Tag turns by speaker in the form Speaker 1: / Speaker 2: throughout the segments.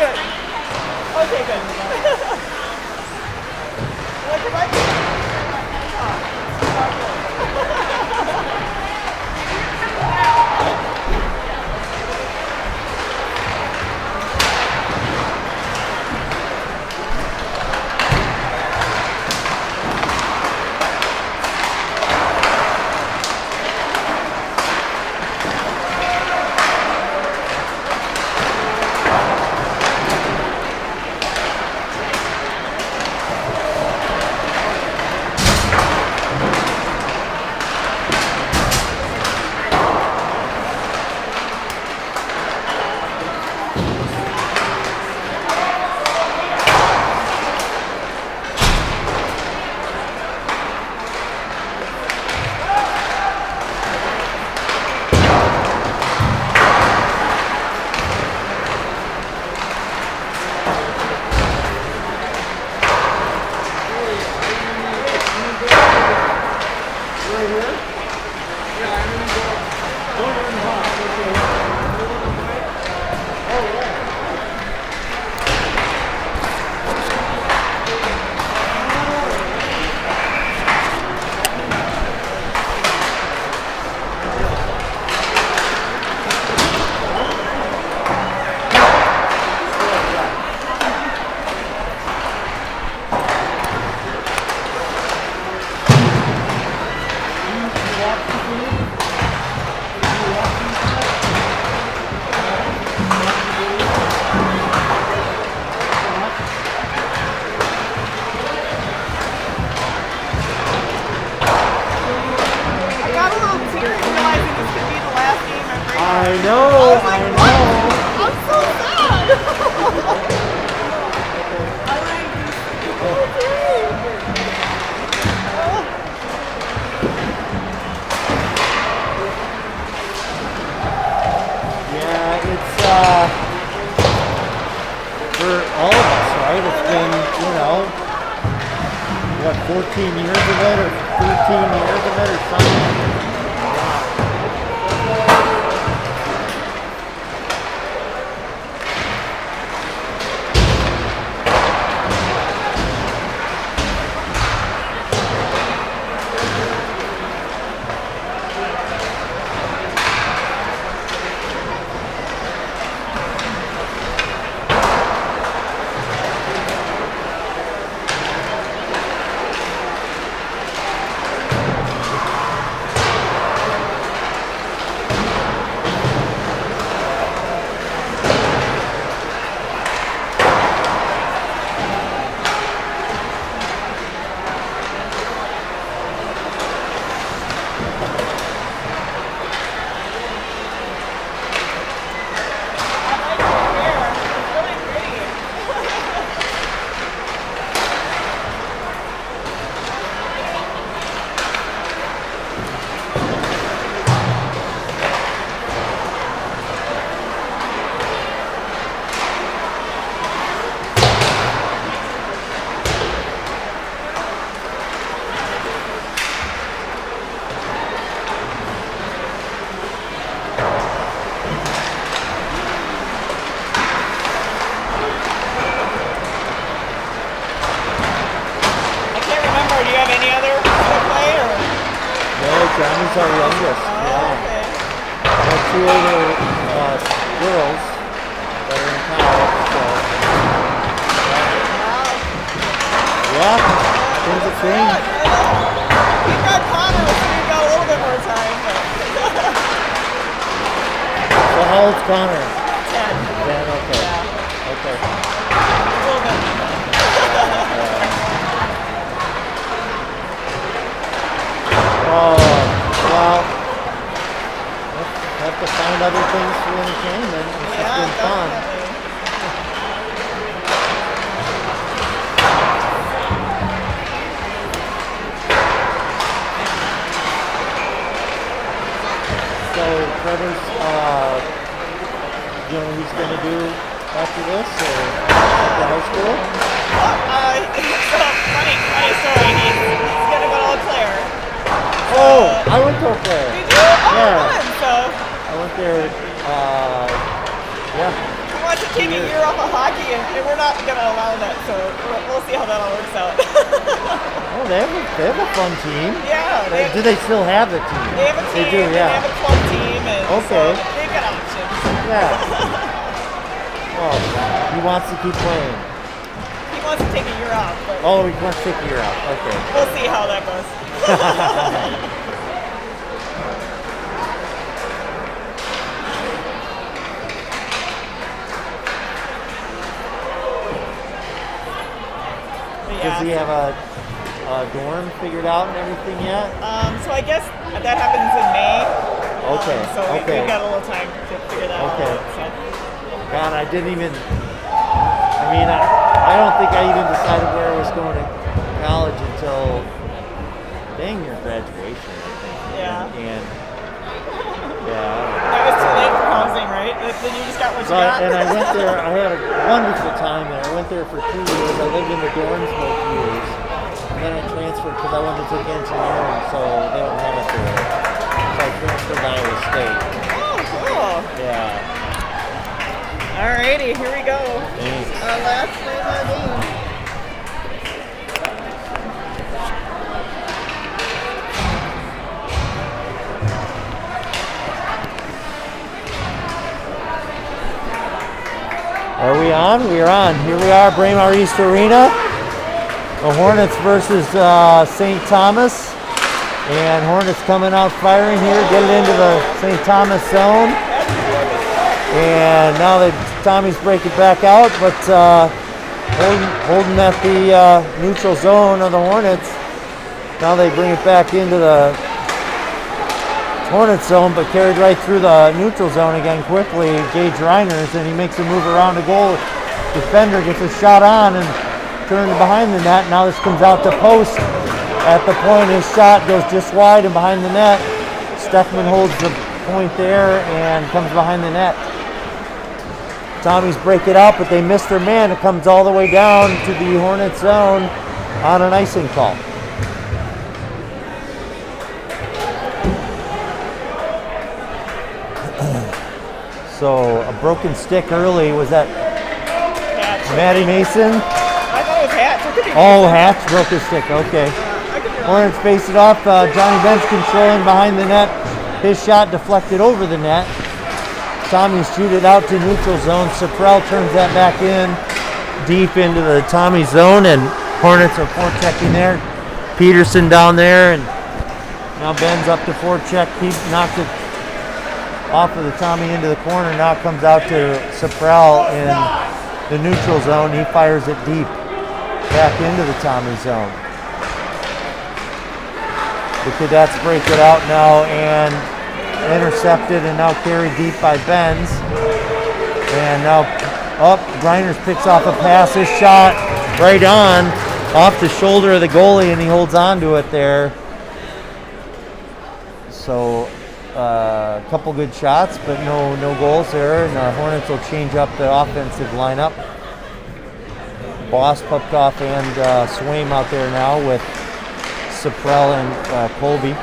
Speaker 1: good. Okay, good. Like if I got a little teary realizing this could be the last game I'm bringing.
Speaker 2: I know, I know.
Speaker 1: I'm so sad. I like
Speaker 2: Yeah, it's for all of us, right? It's been, you know, what, 14 years of it or 13 years of it or something. Johnny's our youngest.
Speaker 1: Okay.
Speaker 2: I have two older girls that are in college. So, yeah, things have changed.
Speaker 1: We got Connor, so we got a little bit more time.
Speaker 2: So how old's Connor?
Speaker 1: 10.
Speaker 2: 10, okay.
Speaker 1: Yeah.
Speaker 2: Okay.
Speaker 1: A little bit.
Speaker 2: Oh, well, have to find other things for entertainment. It's just been fun. So Trevor's, you know what he's going to do after this, or at the high school?
Speaker 1: So, funny story. He's going to go to Eau Claire.
Speaker 2: Oh, I went to Eau Claire.
Speaker 1: Did you? Oh,
Speaker 2: Yeah.
Speaker 1: fun. So,
Speaker 2: I went there, yeah.
Speaker 1: come on wants to take a year off of hockey, and we're not going to allow that. So we'll see how that all works out.
Speaker 2: Oh, they have a fun team.
Speaker 1: Yeah.
Speaker 2: Do they still have the team?
Speaker 1: They have a team.
Speaker 2: They do, yeah.
Speaker 1: They have a club team, and
Speaker 2: Okay.
Speaker 1: so they've got options.
Speaker 2: Yeah. Oh, he wants to keep playing.
Speaker 1: He wants to take a year off, but
Speaker 2: Oh, he wants to take a year out. Okay.
Speaker 1: we'll see how that goes. But
Speaker 2: Does he
Speaker 1: yeah.
Speaker 2: have a dorm figured out and everything yet?
Speaker 1: So I guess that happens in May.
Speaker 2: Okay.
Speaker 1: So
Speaker 2: Okay.
Speaker 1: we've got a little time to figure that
Speaker 2: Okay.
Speaker 1: out. So.
Speaker 2: God, I didn't even. I mean, I don't think I even decided where I was going to college until dang near graduation, I think.
Speaker 1: Yeah.
Speaker 2: And yeah.
Speaker 1: That was too late for housing, right? Then you just got what you
Speaker 2: But,
Speaker 1: got.
Speaker 2: and I went there. I had a wonderful time there. I went there for 2 years. I lived in the dorms both years. And then I transferred because I wanted to take engineering, so they don't have it there. So I transferred to Iowa State.
Speaker 1: Oh, cool.
Speaker 2: Yeah.
Speaker 1: Alrighty, here we go.
Speaker 2: Thanks.
Speaker 1: Our last frame of the game.
Speaker 2: Are we on? We are on. Here we are, Braemar East Arena. The Hornets versus St. Thomas. And Hornets coming out firing here, get it into the St. Thomas zone. And now the Tommies break it back out, but holding at the neutral zone of the Hornets. Now they bring it back into the Hornets zone, but carried right through the neutral zone again quickly. Gage Reiners, and he makes a move around the goal. Defender gets a shot on and turns behind the net. Now this comes out to post at the point. His shot goes just wide and behind the net. Steckman holds the point there and comes behind the net. Tommies break it out, but they miss their man. It comes all the way down to the Hornets zone on an icing call. So a broken stick early. Was that
Speaker 1: Hatch.
Speaker 2: Maddie Mason?
Speaker 1: I thought it was Hatch. It could be
Speaker 2: Oh,
Speaker 1: Mason.
Speaker 2: Hatch broke his stick. Okay.
Speaker 1: I could be wrong.
Speaker 2: Hornets face it off. Johnny Bench controlling behind the net. His shot deflected over the net. Tommies shoot it out to neutral zone. Saprell turns that back in deep into the Tommy zone, and Hornets are forechecking there. Peterson down there, and now Ben's up to forecheck. He knocked it off of the Tommy into the corner. Now it comes out to Saprell in the neutral zone. He fires it deep back into the Tommy zone. The Cadets break it out now and intercepted and now carried deep by Benz. And now Grinders picks off a pass. His shot right on off the shoulder of the goalie, and he holds on to it there. So a couple good shots, but no goals there. And the Hornets will change up the offensive lineup. Boss, Pupkoff, and Swaim out there now with Saprell and Colby.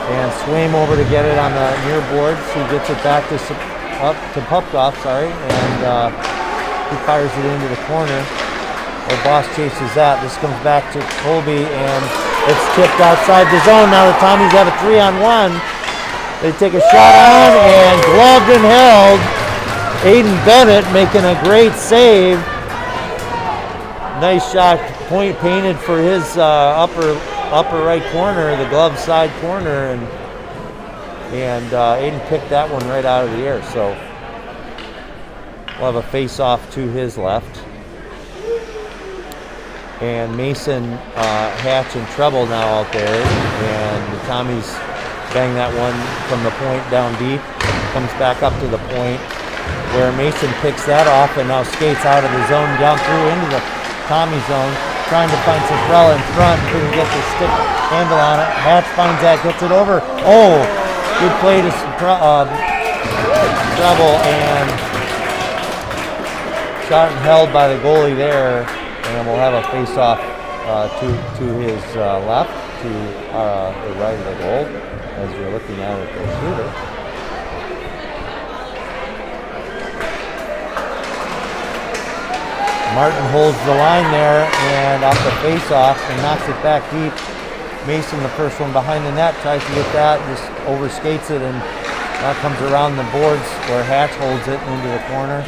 Speaker 2: And Swaim over to get it on the near boards. He gets it back to Pupkoff, and he fires it into the corner. Or Boss chases that. This comes back to Colby, and it's tipped outside the zone. Now the Tommies have a 3-on-1. They take a shot on, and gloved and held. Aiden Bennett making a great save. Nice shot, point painted for his upper right corner, the glove side corner, and Aiden picked that one right out of the air. So we'll have a face-off to his left. And Mason, Hatch, and Treble now out there, and the Tommies bang that one from the point down deep. Comes back up to the point where Mason picks that off and now skates out of the zone down through into the Tommy zone, trying to find Saprell in front. Couldn't get the stick handle on it. Hatch finds that, gets it over. Oh, good play to Treble, and shot and held by the goalie there. And we'll have a face-off to his left, to the right of the goal, as you're looking at it, the shooter. Martin holds the line there and off the face-off and knocks it back deep. Mason, the first one behind the net, tries to get that, just overskates it, and that comes around the boards where Hatch holds it into the corner.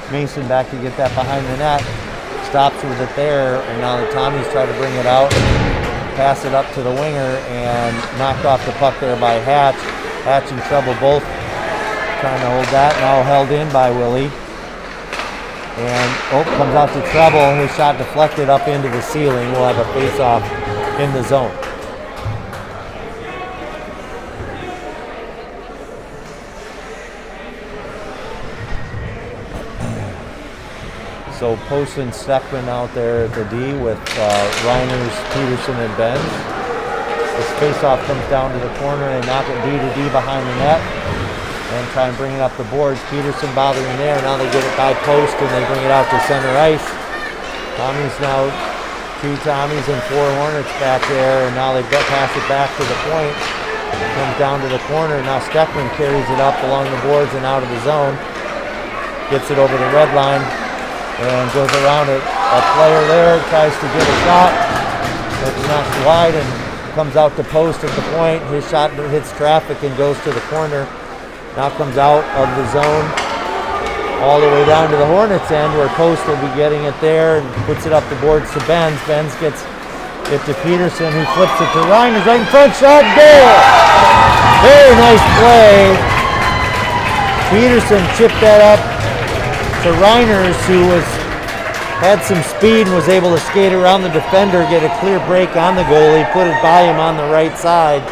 Speaker 2: Mason back to get that behind the net, stops with it there, and now the Tommies try to bring it out, pass it up to the winger, and knocked off the puck there by Hatch. Hatch and Treble both trying to hold that, now held in by Willie. And comes out to Treble. His shot deflected up into the ceiling. We'll have a face-off in the zone. So Poston, Steckman out there at the D with Reiners, Peterson, and Benz. This face-off comes down to the corner and knock it D to D behind the net and try and bring it up the boards. Peterson bothering there. Now they get it by Post and they bring it out to center ice. Tommies now, 2 Tommies and 4 Hornets back there, and now they pass it back to the point. It comes down to the corner. Now Steckman carries it up along the boards and out of the zone. Gets it over the red line and goes around it. A player there tries to get a shot. It's knocked wide and comes out to Post at the point. His shot hits traffic and goes to the corner. Now comes out of the zone all the way down to the Hornets end where Post will be getting it there and puts it up the boards to Benz. Benz gets it to Peterson, who flips it to Reiners right in front. Shot, goal! Very nice play. Peterson chipped that up to Reiners, who had some speed and was able to skate around the defender, get a clear break on the goalie, put it by him on the right side,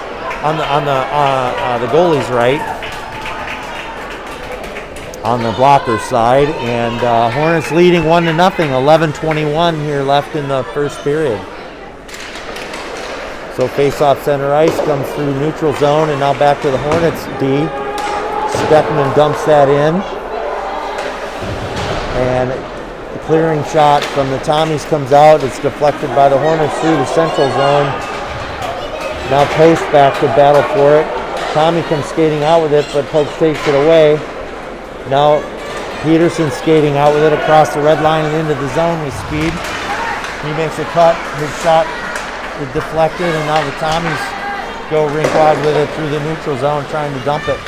Speaker 2: on the goalie's right, on the blocker side, and Hornets leading 1-0, 11:21 here left in the first period. So face-off center ice comes through neutral zone, and now back to the Hornets D. Steckman dumps that in. And the clearing shot from the Tommies comes out. It's deflected by the Hornets through the central zone. Now Post back to battle for it. Tommy comes skating out with it, but Post takes it away. Now Peterson skating out with it across the red line and into the zone with speed. He makes a cut. His shot is deflected, and now the Tommies go rink wide with it through the neutral zone, trying to dump it.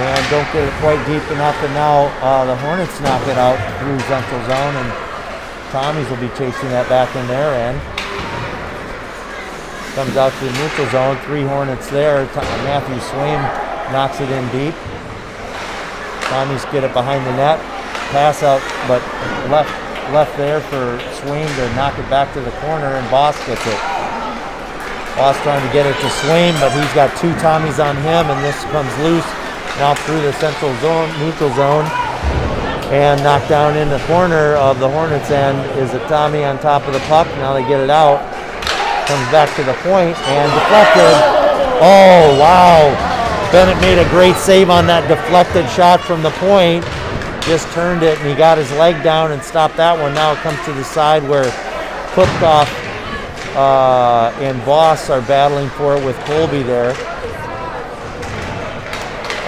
Speaker 2: And don't get it quite deep enough, and now the Hornets knock it out through central zone, and Tommies will be chasing that back in their end. Comes out to the neutral zone, 3 Hornets there. Matthew Swaim knocks it in deep. Tommies get it behind the net. Pass out, but left there for Swaim to knock it back to the corner, and Boss gets it. Boss trying to get it to Swaim, but he's got 2 Tommies on him, and this comes loose. Now through the central zone, neutral zone, and knocked down in the corner of the Hornets end is a Tommy on top of the puck. Now they get it out. Comes back to the point and deflected. Oh, wow. Bennett made a great save on that deflected shot from the point. Just turned it, and he got his leg down and stopped that one. Now it comes to the side where Cooktoff and Voss are battling for it with Colby there.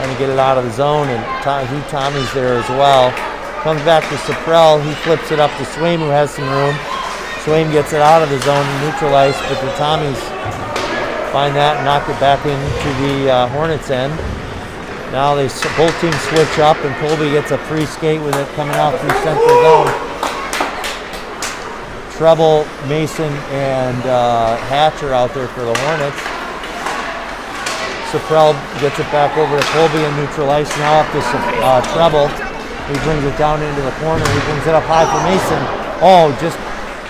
Speaker 2: Trying to get it out of the zone, and Tommy's there as well. Comes back to Saprell. He flips it up to Swaim, who has some room. Swaim gets it out of the zone and neutral ice, but the Tommies find that and knock it back into the Hornets end. Now both teams switch up, and Colby gets a free skate with it coming out through central zone. Treble, Mason, and Hatcher out there for the Hornets. Saprell gets it back over to Colby in neutral ice. Now up to Treble. He brings it down into the corner. He brings it up high for Mason. Oh, just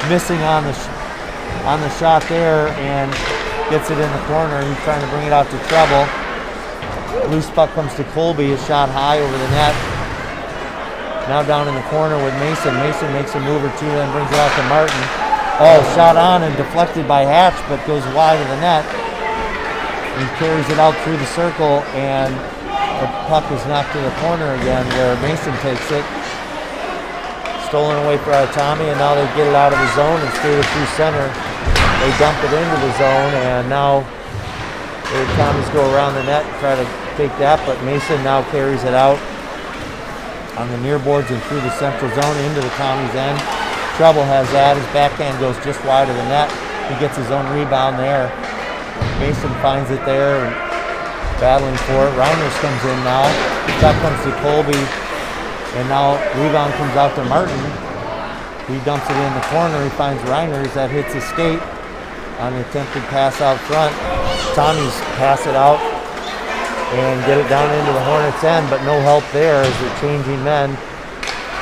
Speaker 2: missing on the shot there, and gets it in the corner. He's trying to bring it out to Treble. Loose puck comes to Colby. A shot high over the net. Now down in the corner with Mason. Mason makes a move or two, then brings it out to Martin. Oh, shot on and deflected by Hatch, but goes wide of the net. He carries it out through the circle, and the puck is knocked to the corner again where Mason takes it. Stolen away by Tommy, and now they get it out of the zone and skate it through center. They dump it into the zone, and now the Tommies go around the net and try to take that, but Mason now carries it out. on the near boards and through the central zone into the Tommy's end. Trouble has that. His backhand goes just wide of the net. He gets his own rebound there. Mason finds it there and battling for it. Reiners comes in now. Shot comes to Colby. And now rebound comes out to Martin. He dumps it in the corner. He finds Reiners. That hits his skate on the attempted pass out front. Tommy's pass it out and get it down into the Hornets' end, but no help there as they're changing men.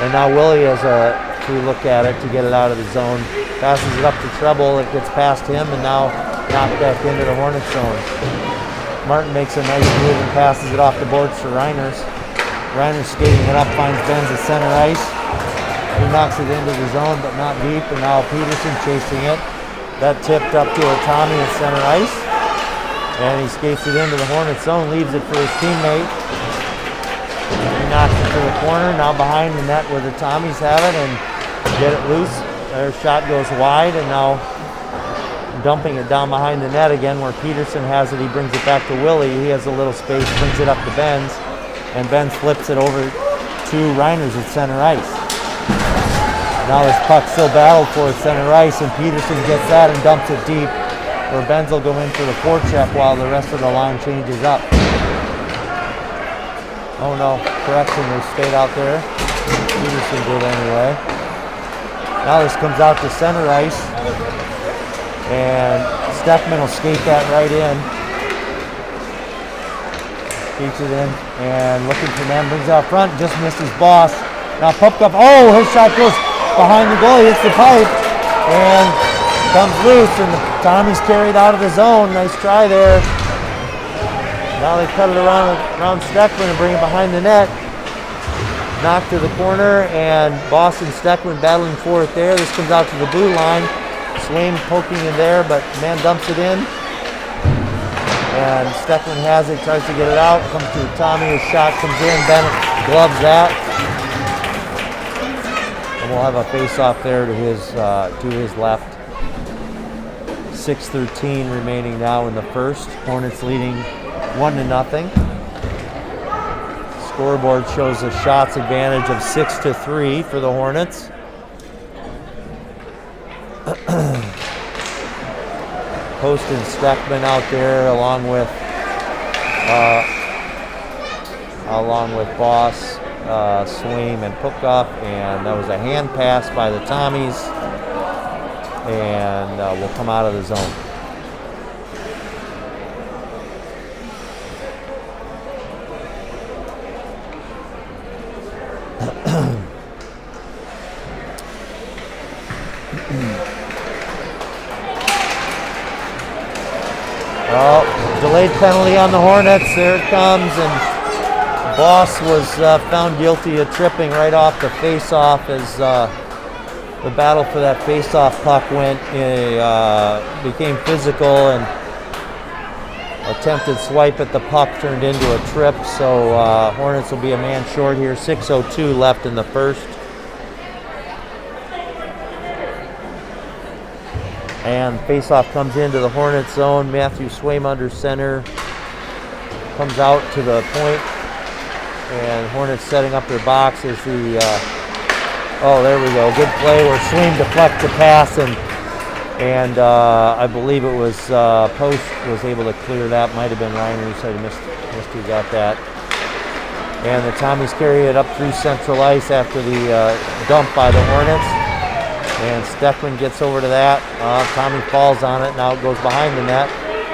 Speaker 2: And now Willie has a free look at it to get it out of the zone. Passes it up to Treble. It gets past him and now knocked back into the Hornets' zone. Martin makes a nice move and passes it off the boards for Reiners. Reiners skating it up, finds Benz at center ice. He knocks it into the zone, but not deep, and now Peterson chasing it. That tipped up to a Tommy at center ice. And he skates it into the Hornets zone, leaves it for his teammate. He knocks it to the corner, now behind the net where the Tommies have it, and get it loose. Their shot goes wide, and now dumping it down behind the net again where Peterson has it. He brings it back to Willie. He has a little space, brings it up to Benz, and Benz flips it over to Reiners at center ice. Now this puck still battled for at center ice, and Peterson gets that and dumps it deep, where Benz will go in for the forecheck while the rest of the line changes up. Oh no, correction, they stayed out there. Peterson did anyway. Now this comes out to center ice, and Steckman will skate that right in. Skates it in, and looking for them, brings it out front, just misses Boss. Now Pupkov, oh, his shot goes behind the goal, hits the pipe, and comes loose, and Tommy's carried out of the zone. Nice try there. Now they cut it around Steckman and bring it behind the net. Knocked to the corner, and Boss and Steckman battling for it there. This comes out to the blue line. Swain poking in there, but man dumps it in. And Steckman has it, tries to get it out. Comes to Tommy, his shot comes in. Bennett gloves that. And we'll have a face-off there to his left. 6:13 remaining now in the first. Hornets leading 1-0. Scoreboard shows a shots advantage of 6-3 for the Hornets. Post and Steckman out there along with Boss, Swaim, and Pupkov, and that was a hand pass by the Tommies, and will come out of the zone. Well, delayed penalty on the Hornets. There it comes, and Boss was found guilty of tripping right off the face-off as the battle for that face-off puck became physical, and attempted swipe at the puck turned into a trip. So Hornets will be a man short here. 6:02 left in the first. And face-off comes into the Hornets zone. Matthew Swaim under center. Comes out to the point. And Hornets setting up their box as the... oh, there we go. Good play where Swaim deflects the pass. And I believe it was Post was able to clear that. Might have been Reiners. I missed who got that. And the Tommies carry it up through central ice after the dump by the Hornets. And Steckman gets over to that. Tommy falls on it. Now it goes behind the net.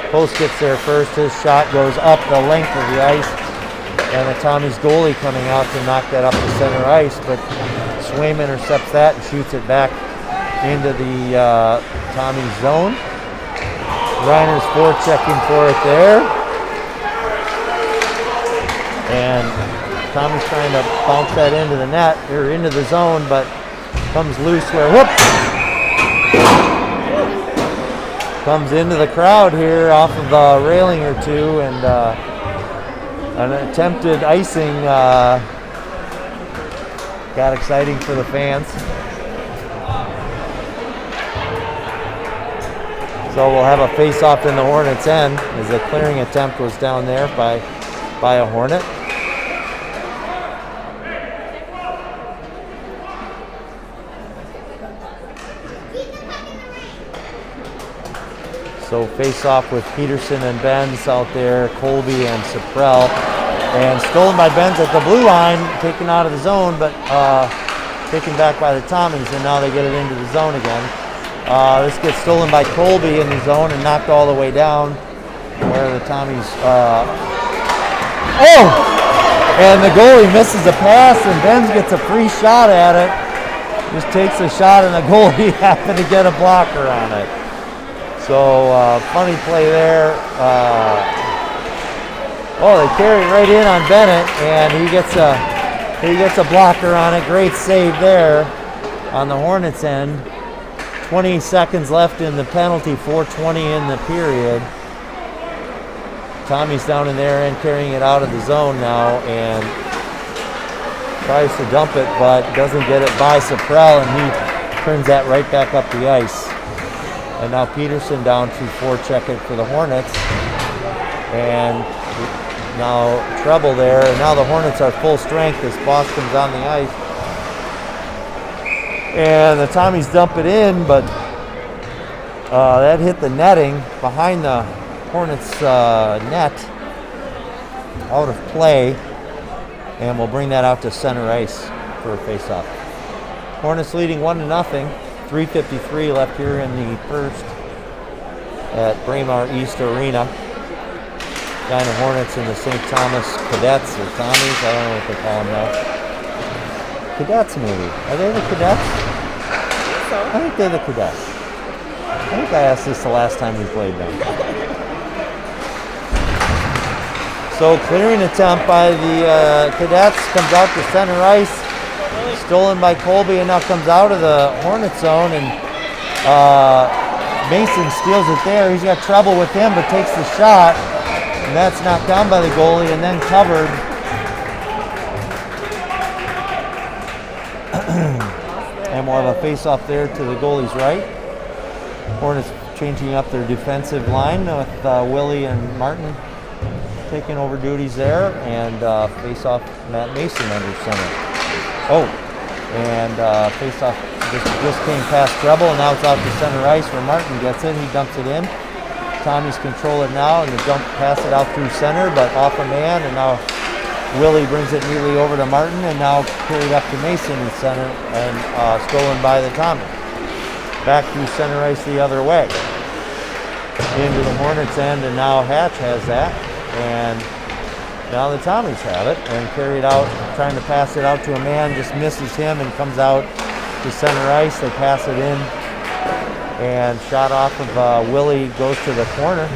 Speaker 2: Post gets there first. His shot goes up the length of the ice. And the Tommy's goalie coming out to knock that up to center ice. But Swaim intercepts that and shoots it back into the Tommy's zone. Reiner's forechecking for it there. And Tommy's trying to bounce that into the net, or into the zone, but comes loose where, whoop! Comes into the crowd here off of a railing or two, and an attempted icing got exciting for the fans. So we'll have a face-off in the Hornets' end as the clearing attempt was down there by a Hornet. So face off with Peterson and Benz out there, Colby and Saprell. And stolen by Benz at the blue line, taken out of the zone, but taken back by the Tommies, and now they get it into the zone again. This gets stolen by Colby in the zone and knocked all the way down, where the Tommies, and the goalie misses a pass, and Benz gets a free shot at it. Just takes a shot, and the goalie happened to get a blocker on it. So funny play there. They carry it right in on Bennett, and he gets a blocker on it. Great save there on the Hornets end. 20 seconds left in the penalty, 4:20 in the period. Tommy's down in there and carrying it out of the zone now, and tries to dump it, but doesn't get it by Saprell, and he turns that right back up the ice. And now Peterson down to forecheck it for the Hornets, and now treble there, and now the Hornets are full strength as Boss comes on the ice. And the Tommies dump it in, but that hit the netting behind the Hornets net, out of play, and we'll bring that out to center ice for a face-off. Hornets leading 1-0, 3:53 left here in the first at Braemar East Arena. China Hornets and the St. Thomas Cadets, or Tommies, I don't know what they call them now. Cadets maybe. Are they the Cadets? I think they're the Cadets. I think I asked this the last time we played them. So clearing attempt by the Cadets, comes out to center ice. Stolen by Colby, and now comes out of the Hornet zone, and Mason steals it there. He's got trouble with him, but takes the shot. And that's knocked down by the goalie and then covered. And we'll have a face-off there to the goalie's right. Hornets changing up their defensive line with Willie and Martin taking over duties there. And face-off Matt Mason under center. And face-off just came past treble, and now it's out to center ice where Martin gets it. He dumps it in. Tommy's control it now, and the dump pass it out through center, but off a man, and now Willie brings it neatly over to Martin, and now carried up to Mason in center, and stolen by the Tommy. Back through center ice the other way. Into the Hornets end, and now Hatch has that, and now the Tommies have it, and carry it out, trying to pass it out to a man, just misses him, and comes out to center ice. They pass it in, and shot off of Willie goes to the corner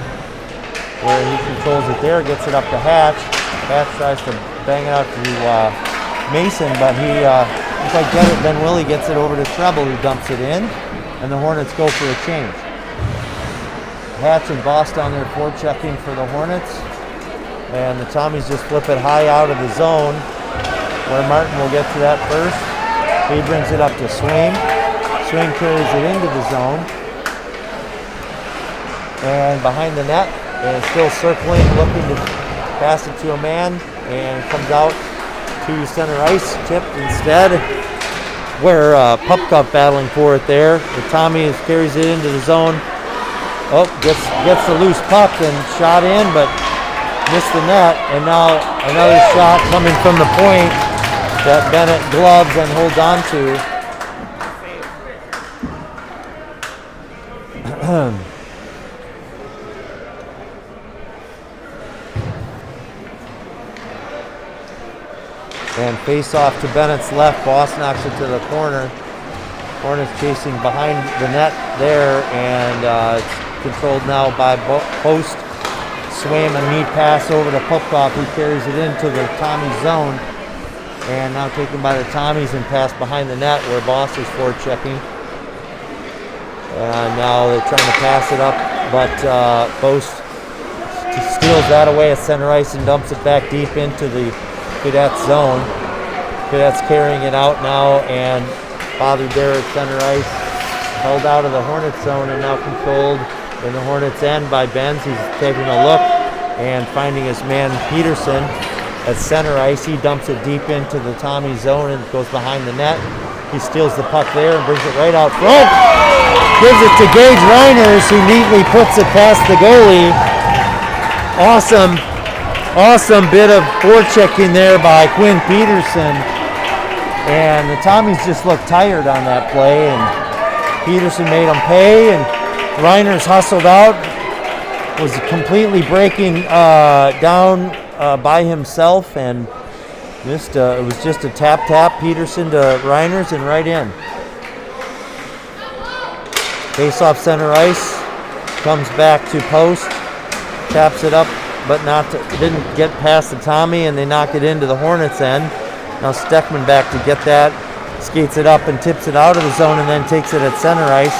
Speaker 2: where he controls it there, gets it up to Hatch. Hatch tries to bang it out to Mason, but he doesn't quite get it. Then Willie gets it over to Treble, who dumps it in, and the Hornets go for a change. Hatch and Boss down there forechecking for the Hornets, and the Tommies just flip it high out of the zone, where Martin will get to that first. He brings it up to Swain. Swain carries it into the zone, and behind the net, and still circling, looking to pass it to a man, and comes out to center ice, tipped instead, where Pupcup battling for it there. The Tommy carries it into the zone. Gets the loose puck and shot in, but missed the net, and now another shot coming from the point that Bennett gloves and holds on to. And face off to Bennett's left. Boss knocks it to the corner. Hornets chasing behind the net there, and it's controlled now by Post. Swam a neat pass over to Pupkov, who carries it into the Tommy zone. And now taken by the Tommies and passed behind the net where Boss is forechecking. Now they're trying to pass it up, but Post steals that away at center ice and dumps it back deep into the Cadets zone. Cadets carrying it out now, and Father there at center ice, held out of the Hornets zone and now controlled in the Hornets end by Benz. He's taking a look and finding his man Peterson at center ice. He dumps it deep into the Tommy zone and goes behind the net. He steals the puck there and brings it right out front. Gives it to Gage Reiners, who neatly puts it past the goalie. Awesome bit of forechecking there by Quinn Peterson. And the Tommies just looked tired on that play, and Peterson made them pay, and Reiners hustled out, was completely breaking down by himself, and missed. It was just a tap, Peterson to Reiners, and right in. Face off center ice, comes back to post, taps it up, but didn't get past the Tommy, and they knock it into the Hornets end. Now Steckman back to get that, skates it up and tips it out of the zone, and then takes it at center ice.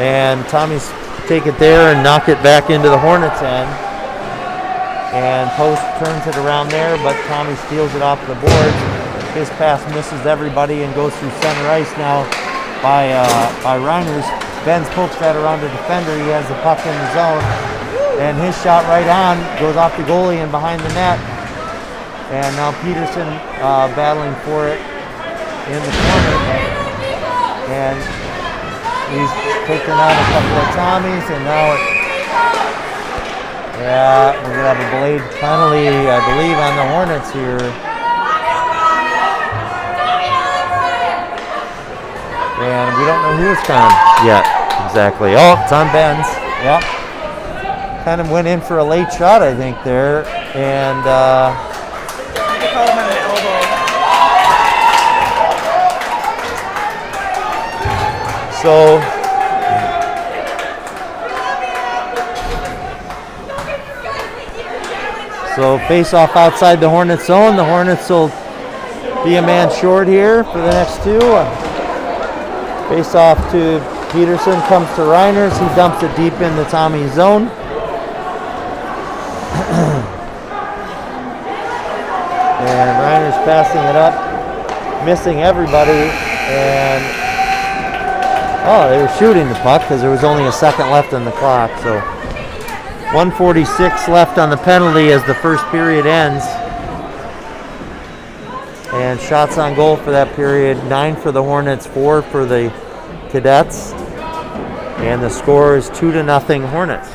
Speaker 2: And Tommies take it there and knock it back into the Hornets end. And Post turns it around there, but Tommy steals it off the boards. His pass misses everybody and goes through center ice now by Reiners. Benz pokes that around the defender. He has the puck in the zone. And his shot right on goes off the goalie and behind the net. And now Peterson battling for it in the corner. And he's taken out a couple of Tommies, and now we're going to have a blade penalty, I believe, on the Hornets here. And we don't know who it's on yet, exactly. Oh, it's on Benz. Yep. Kind of went in for a late shot, I think, there. And
Speaker 1: They call him on an elbow.
Speaker 2: So face off outside the Hornets zone. The Hornets will be a man short here for the next two. Face off to Peterson, comes to Reiners. He dumps it deep in the Tommy zone. And Reiners passing it up, missing everybody, and they were shooting the puck because there was only a second left on the clock. So 1:46 left on the penalty as the first period ends. And shots on goal for that period, 9 for the Hornets, 4 for the Cadets. And the score is 2-0 Hornets.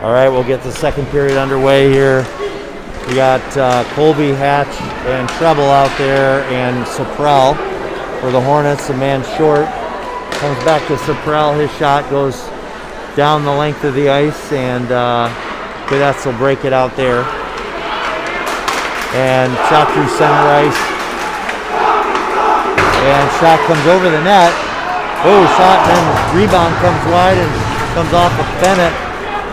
Speaker 2: All right, we'll get the second period underway here. We got Colby, Hatch, and Treble out there, and Saprell for the Hornets, a man short. Comes back to Saprell. His shot goes down the length of the ice, and Cadets will break it out there. And shot through center ice. And shot comes over the net. Oh, shot, and then rebound comes wide and comes off of Bennett.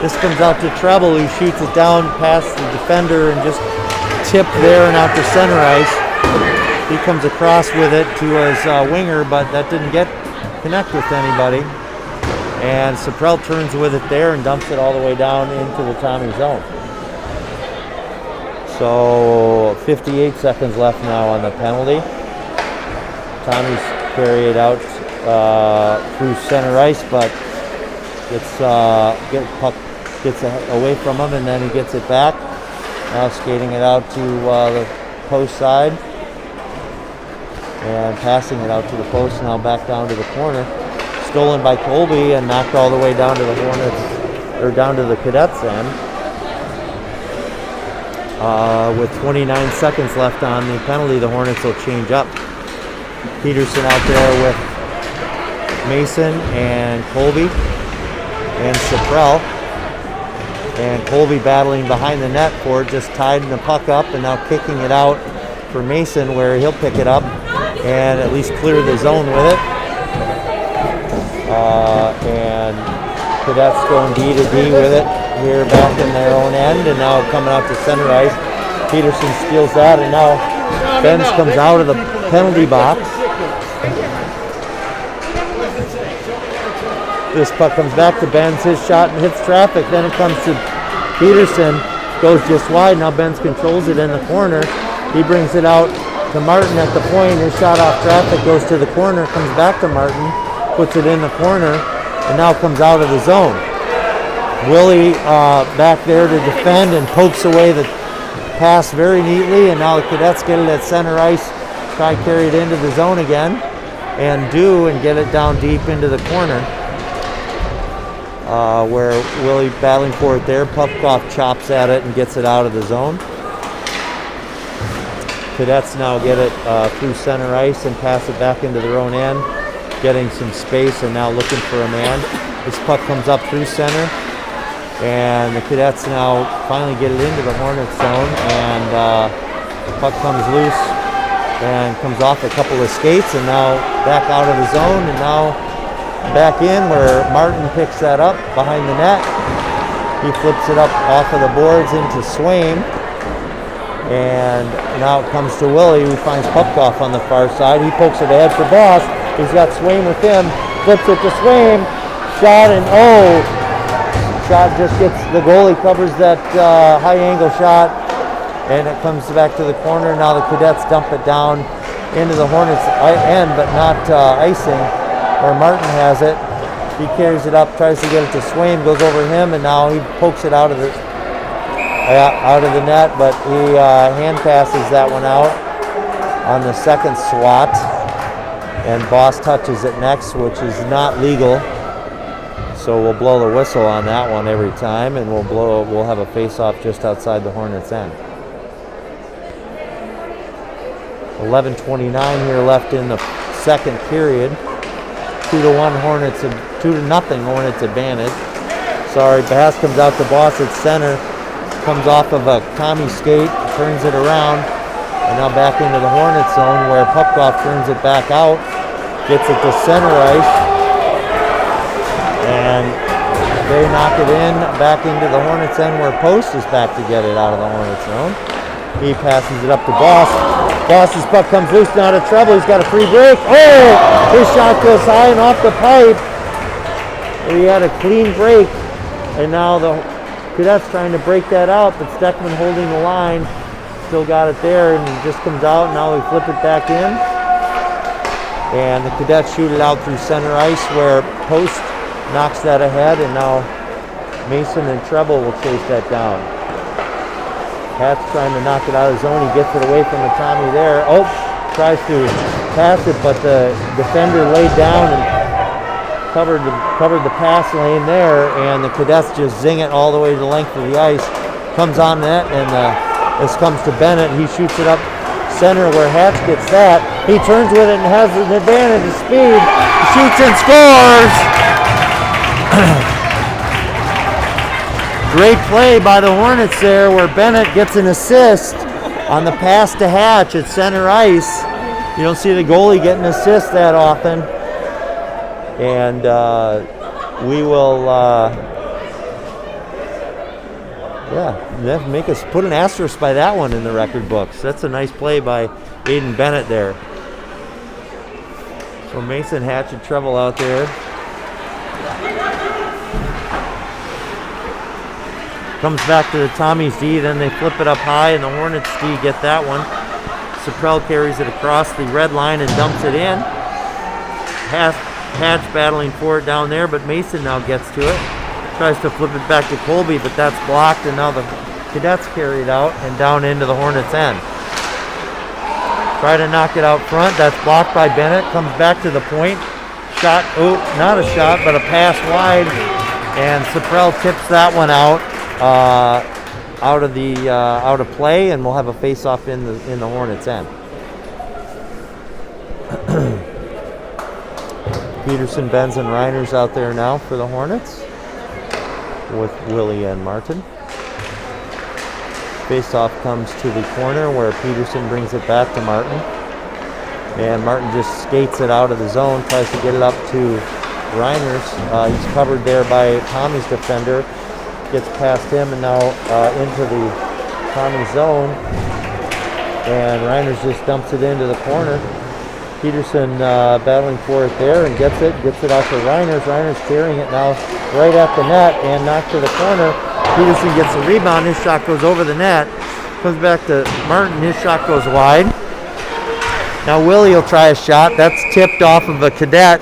Speaker 2: This comes out to Treble, who shoots it down past the defender and just tipped there and out to center ice. He comes across with it to his winger, but that didn't connect with anybody. And Saprell turns with it there and dumps it all the way down into the Tommy zone. So 58 seconds left now on the penalty. Tommy's carried out through center ice, but puck gets away from him, and then he gets it back. Now skating it out to the post side and passing it out to the post. Now back down to the corner. Stolen by Colby and knocked all the way down to the Hornets, or down to the Cadets end. With 29 seconds left on the penalty, the Hornets will change up. Peterson out there with Mason and Colby and Saprell. And Colby battling behind the net for it, just tidying the puck up and now kicking it out for Mason, where he'll pick it up and at least clear the zone with it. And Cadets going D to D with it here back in their own end, and now coming out to center ice. Peterson steals that, and now Benz comes out of the penalty box. This puck comes back to Benz, his shot, and hits traffic. Then it comes to Peterson, goes just wide. Now Benz controls it in the corner. He brings it out to Martin at the point. His shot off traffic goes to the corner, comes back to Martin, puts it in the corner, and now comes out of the zone. Willie back there to defend and pokes away the pass very neatly, and now the Cadets get it at center ice, try to carry it into the zone again, and get it down deep into the corner. Where Willie battling for it there. Pupkoff chops at it and gets it out of the zone. Cadets now get it through center ice and pass it back into their own end, getting some space and now looking for a man. This puck comes up through center, and the Cadets now finally get it into the Hornets zone, and the puck comes loose and comes off a couple of skates, and now back out of the zone, and now back in where Martin picks that up behind the net. He flips it up off of the boards into Swaim, and now it comes to Willie, who finds Pupkoff on the far side. He pokes it ahead for Boss. He's got Swaim with him, flips it to Swaim, shot, and shot just gets, the goalie covers that high angle shot, and it comes back to the corner. Now the Cadets dump it down into the Hornets end, but not icing, where Martin has it. He carries it up, tries to get it to Swaim, goes over him, and now he pokes it out of the net, but he hand passes that one out on the second swat, and Boss touches it next, which is not legal. So we'll blow the whistle on that one every time, and we'll have a face-off just outside the Hornets' end. 11:29 here left in the second period. 2-1 Hornets, 2-0 Hornets advantage. Sorry, Bass comes out to Boss at center, comes off of a Tommy skate, turns it around, and now back into the Hornets zone, where Pupkoff turns it back out, gets it to center ice, and they knock it in back into the Hornets end, where Post is back to get it out of the Hornets zone. He passes it up to Boss. Boss's puck comes loose, now to trouble. He's got a free break. His shot goes high and off the pipe. He had a clean break, and now the Cadets trying to break that out, but Steckman holding the line, still got it there, and it just comes out. Now we flip it back in, and the Cadets shoot it out through center ice, where Post knocks that ahead, and now Mason and Treble will chase that down. Pat's trying to knock it out of the zone. He gets it away from the Tommy there. Tries to pass it, but the defender laid down and covered the pass lane there, and the Cadets just zing it all the way to the length of the ice. Comes on net, and this comes to Bennett. He shoots it up center, where Hatch gets that. He turns with it and has an advantage of speed. He shoots and scores! Great play by the Hornets there, where Bennett gets an assist on the pass to Hatch at center ice. You don't see the goalie get an assist that often. And we will, make us put an asterisk by that one in the record books. That's a nice play by Aiden Bennett there. So Mason Hatch and Treble out there. Comes back to the Tommy's D, then they flip it up high, and the Hornets D get that one. Supprell carries it across the red line and dumps it in. Hatch battling for it down there, but Mason now gets to it. Tries to flip it back to Colby, but that's blocked, and now the Cadets carry it out and down into the Hornets' end. Try to knock it out front. That's blocked by Bennett. Comes back to the point. Shot, oh, not a shot, but a pass wide, and Supprell tips that one out. Out of play, and we'll have a face-off in the Hornets' end. Peterson, Benz, and Reiners out there now for the Hornets with Willie and Martin. Face-off comes to the corner where Peterson brings it back to Martin, and Martin just skates it out of the zone, tries to get it up to Reiners. He's covered there by Tommy's defender. Gets past him and now into the Tommy zone, and Reiners just dumps it into the corner. Peterson battling for it there and gets it out to Reiners. Reiners carrying it now right at the net and knocked to the corner. Peterson gets the rebound. His shot goes over the net. Comes back to Martin. His shot goes wide. Now Willie will try a shot. That's tipped off of a Cadet.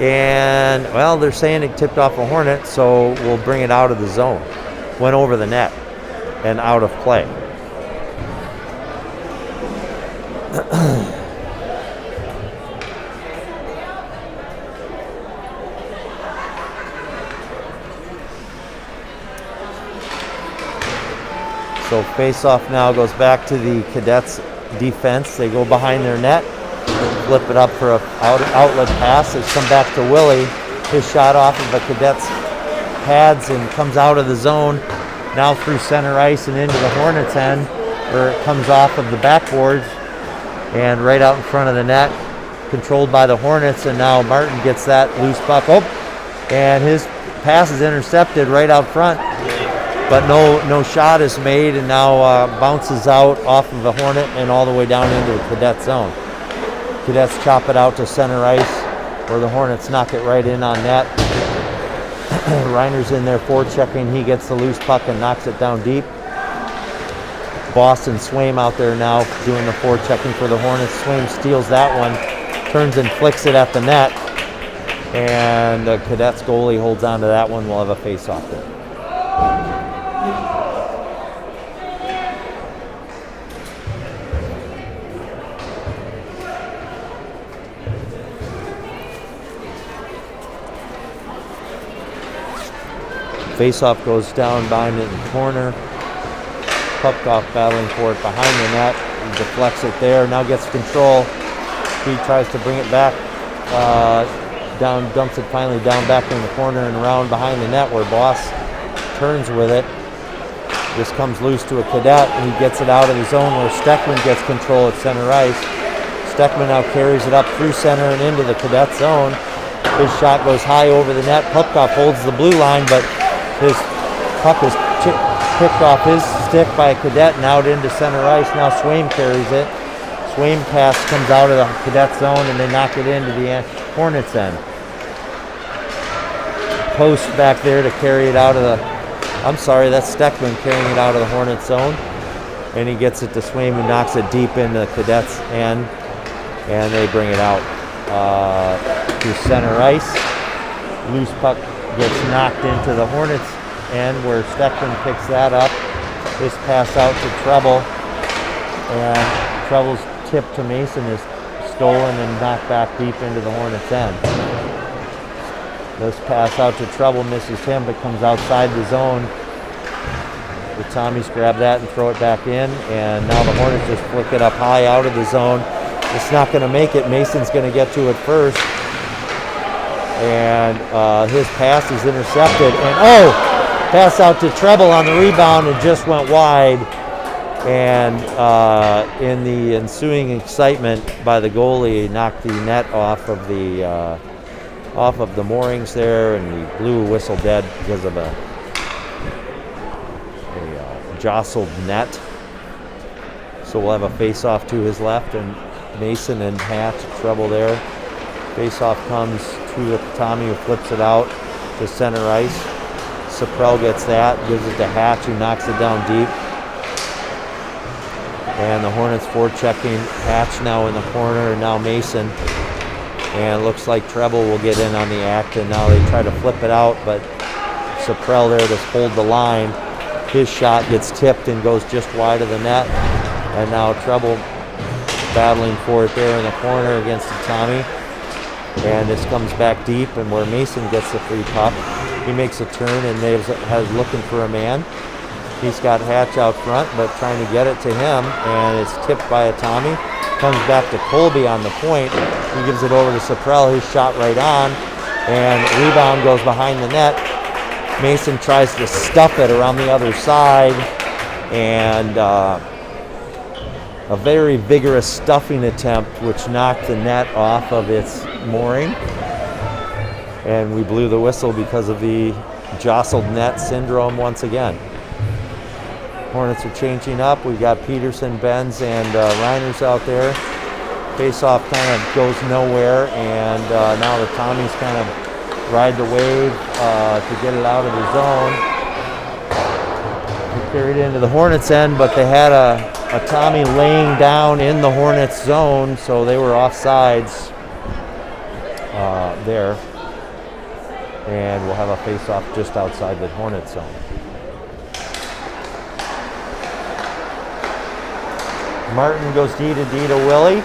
Speaker 2: And, well, they're saying it tipped off a Hornet, so we'll bring it out of the zone. Went over the net and out of play. So face-off now goes back to the Cadets' defense. They go behind their net. Flip it up for an outlet pass. It's come back to Willie. His shot off of the Cadets' pads and comes out of the zone. Now through center ice and into the Hornets' end, where it comes off of the backboards and right out in front of the net, controlled by the Hornets. And now Martin gets that loose puck. Oh, and his pass is intercepted right out front, but no shot is made, and now bounces out off of the Hornet and all the way down into the Cadet zone. Cadets chop it out to center ice, where the Hornets knock it right in on net. Reiner's in there forechecking. He gets the loose puck and knocks it down deep. Boston Swaim out there now doing the forechecking for the Hornets. Swaim steals that one, turns and flicks it at the net, and the Cadets goalie holds on to that one. We'll have a face-off there. Face-off goes down behind it in the corner. Pupkoff battling for it behind the net. He deflects it there. Now gets control. He tries to bring it back down, dumps it finally down back in the corner and around behind the net where Boss turns with it. This comes loose to a Cadet, and he gets it out of the zone where Steckman gets control at center ice. Steckman now carries it up through center and into the Cadet zone. His shot goes high over the net. Pupkoff holds the blue line, but his puck is picked off his stick by a Cadet and out into center ice. Now Swaim carries it. Swaim pass comes out of the Cadet zone, and they knock it into the Hornets end. Post back there to carry it out of the... I'm sorry, that's Steckman carrying it out of the Hornets zone. And he gets it to Swaim, who knocks it deep into the Cadets end, and they bring it out to center ice. Loose puck gets knocked into the Hornets end where Steckman picks that up. This pass out to Treble, and Treble's tip to Mason is stolen and knocked back deep into the Hornets end. This pass out to Treble misses him, but comes outside the zone. The Tommies grab that and throw it back in, and now the Hornets just flick it up high out of the zone. It's not going to make it. Mason's going to get to it first, and his pass is intercepted, and pass out to Treble on the rebound and just went wide. And in the ensuing excitement by the goalie, knocked the net off of the moorings there, and he blew a whistle dead because of a jostled net. So we'll have a face-off to his left, and Mason and Hatch Treble there. Face-off comes to Tommy, who flips it out to center ice. Saprell gets that, gives it to Hatch, who knocks it down deep. And the Hornets forechecking Hatch now in the corner, and now Mason. And it looks like Treble will get in on the act, and now they try to flip it out, but Saprell there to hold the line. His shot gets tipped and goes just wide of the net. And now Treble battling for it there in the corner against the Tommy. And this comes back deep, and where Mason gets the free puck. He makes a turn and has looking for a man. He's got Hatch out front, but trying to get it to him, and it's tipped by a Tommy. Comes back to Colby on the point. He gives it over to Saprell, his shot right on, and rebound goes behind the net. Mason tries to stuff it around the other side, and a very vigorous stuffing attempt, which knocked the net off of its mooring. And we blew the whistle because of the jostled net syndrome once again. Hornets are changing up. We've got Peterson, Benz, and Reiners out there. Face-off kind of goes nowhere, and now the Tommies kind of ride the wave to get it out of the zone. We carried it into the Hornets end, but they had a Tommy laying down in the Hornets zone, so they were offsides there. And we'll have a face-off just outside the Hornets zone. Martin goes D to Willie.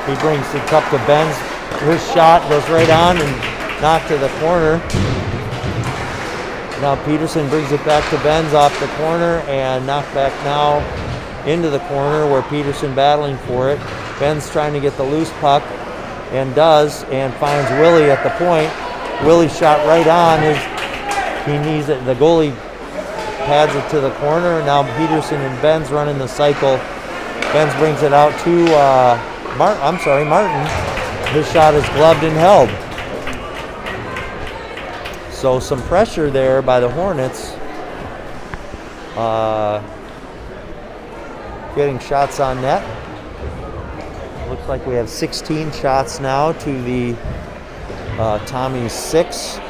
Speaker 2: He brings the cup to Benz. His shot goes right on and knocked to the corner. Now Peterson brings it back to Benz off the corner and knocked back now into the corner where Peterson battling for it. Benz trying to get the loose puck and does, and finds Willie at the point. Willie shot right on. He needs it. The goalie pads it to the corner. Now Peterson and Benz running the cycle. Benz brings it out to Martin. His shot is gloved and held. So some pressure there by the Hornets. Getting shots on net. Looks like we have 16 shots now to the Tommy's 6.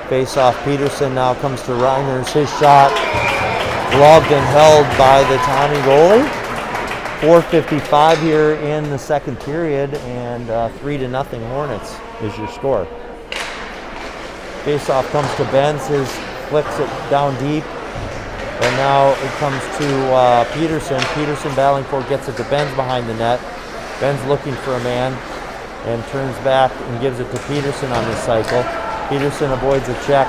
Speaker 2: Face-off Peterson now comes to Reiners. His shot gloved and held by the Tommy goalie. 4:55 here in the second period, and 3-0 Hornets is your score. Face-off comes to Benz. His flicks it down deep, and now it comes to Peterson. Peterson battling for it, gets it to Benz behind the net. Benz looking for a man and turns back and gives it to Peterson on this cycle. Peterson avoids a check,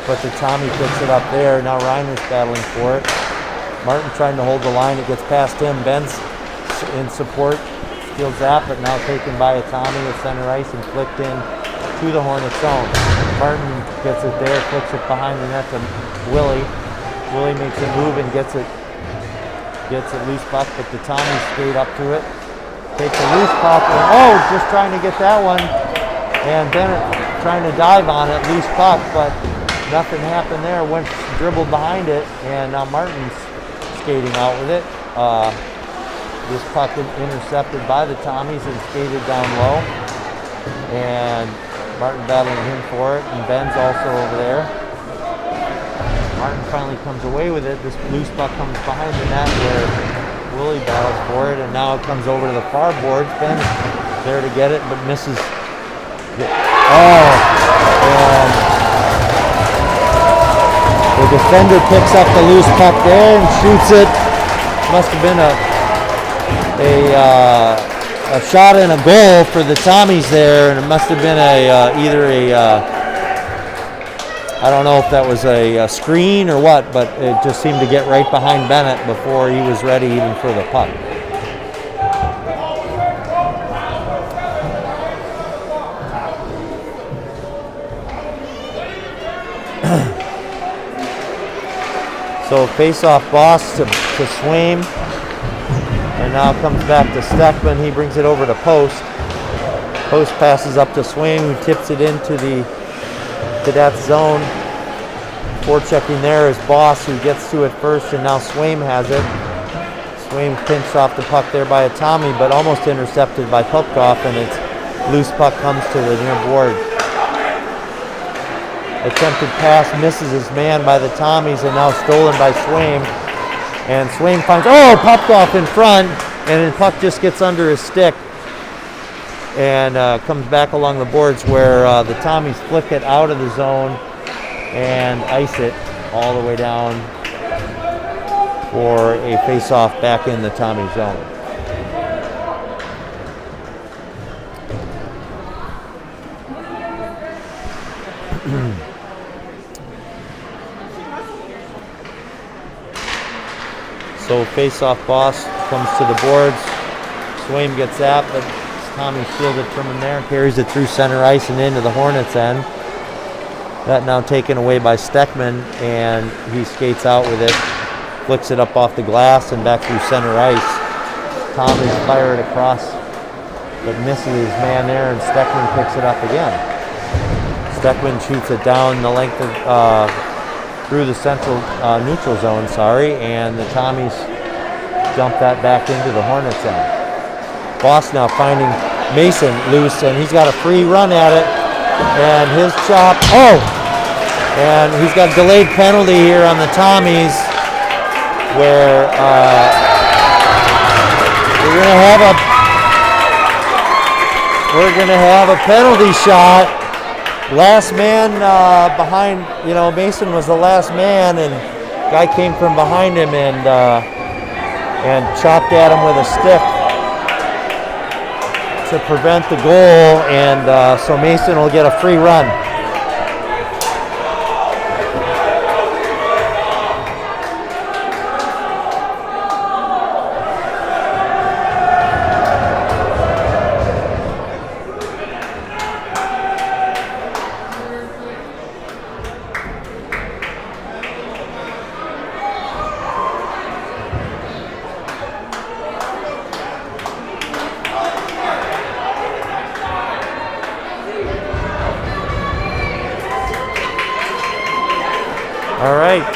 Speaker 2: but the Tommy picks it up there. Now Reiner's battling for it. Martin trying to hold the line. It gets past him. Benz in support. Steals that, but now taken by a Tommy at center ice and flicked in to the Hornet zone. Martin gets it there, flicks it behind the net to Willie. Willie makes a move and gets it loose puck, but the Tommy skate up to it. Takes a loose puck, and just trying to get that one. And Bennett trying to dive on it, loose puck, but nothing happened there. Went dribbled behind it, and now Martin's skating out with it. This puck intercepted by the Tommies and skated down low. And Martin battling him for it, and Ben's also over there. Martin finally comes away with it. This loose puck comes behind the net where Willie battles for it, and now it comes over to the far boards. Ben's there to get it, but misses. And the defender picks up the loose puck there and shoots it. Must have been a shot and a goal for the Tommies there, and it must have been I don't know if that was a screen or what, but it just seemed to get right behind Bennett before he was ready even for the puck. So face-off Boss to Swaim, and now comes back to Steckman. He brings it over to Post. Post passes up to Swaim, who tips it into the Cadet zone. Forechecking there is Boss, who gets to it first, and now Swaim has it. Swaim pinched off the puck there by a Tommy, but almost intercepted by Pupkoff, and its loose puck comes to the near board. attempted pass misses his man by the Tommies and now stolen by Swaim. And Swaim finds, popped off in front, and the puck just gets under his stick and comes back along the boards where the Tommies flick it out of the zone and ice it all the way down for a face-off back in the Tommy zone. So face-off Boss comes to the boards. Swaim gets that, but Tommy fielded from him there, carries it through center ice and into the Hornets end. That now taken away by Steckman, and he skates out with it, flicks it up off the glass and back through center ice. Tommy's fired across, but misses his man there, and Steckman picks it up again. Steckman shoots it down the length of through the central neutral zone, and the Tommies dump that back into the Hornets end. Boss now finding Mason loose, and he's got a free run at it, and his chop, and he's got a delayed penalty here on the Tommies, where we're gonna have a penalty shot. Last man behind, Mason was the last man, and guy came from behind him and chopped at him with a stick to prevent the goal, and so Mason will get a free run. All right,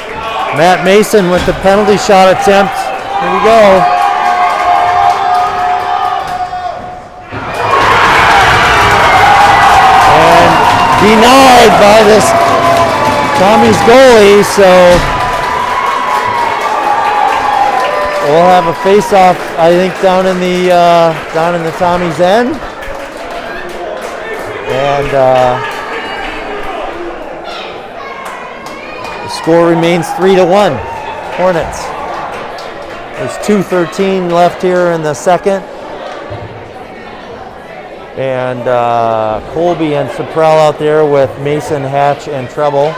Speaker 2: Matt Mason with the penalty shot attempt. Here we go. And denied by this Tommy's goalie, so we'll have a face-off, I think, down in the Tommy's end. And score remains 3-1, Hornets. There's 2:13 left here in the second. And Colby and Saprell out there with Mason, Hatch, and Treble.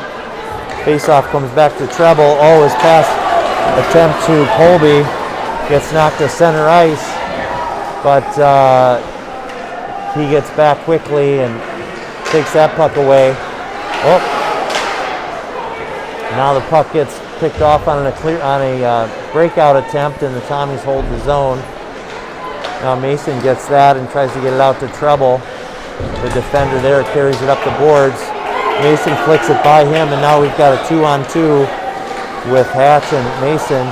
Speaker 2: Faceoff comes back to Treble. His pass attempt to Colby gets knocked to center ice, but he gets back quickly and takes that puck away. Now the puck gets picked off on a breakout attempt, and the Tommies hold the zone. Now Mason gets that and tries to get it out to Treble. The defender there carries it up the boards. Mason flicks it by him, and now we've got a 2-on-2 with Hatch and Mason.